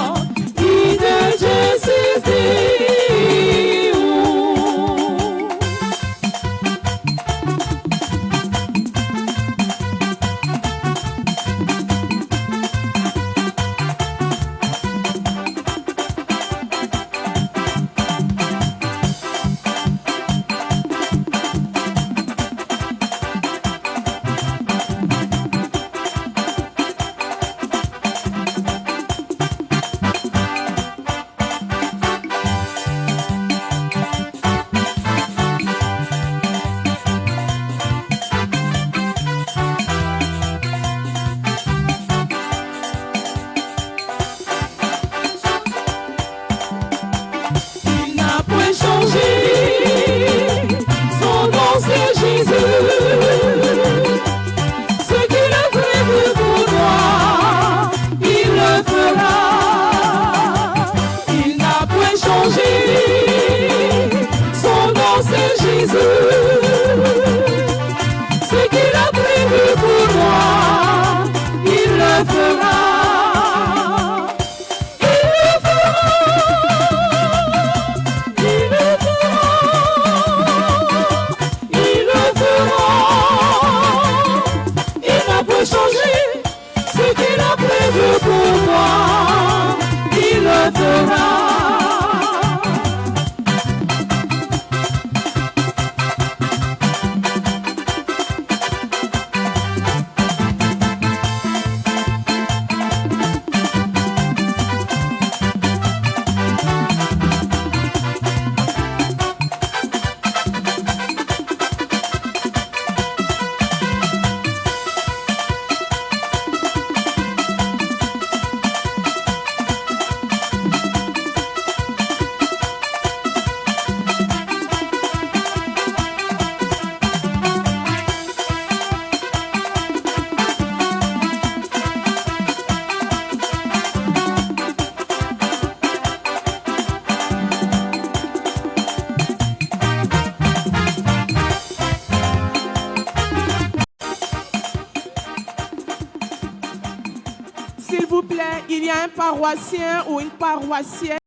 paroissien ou une paroissienne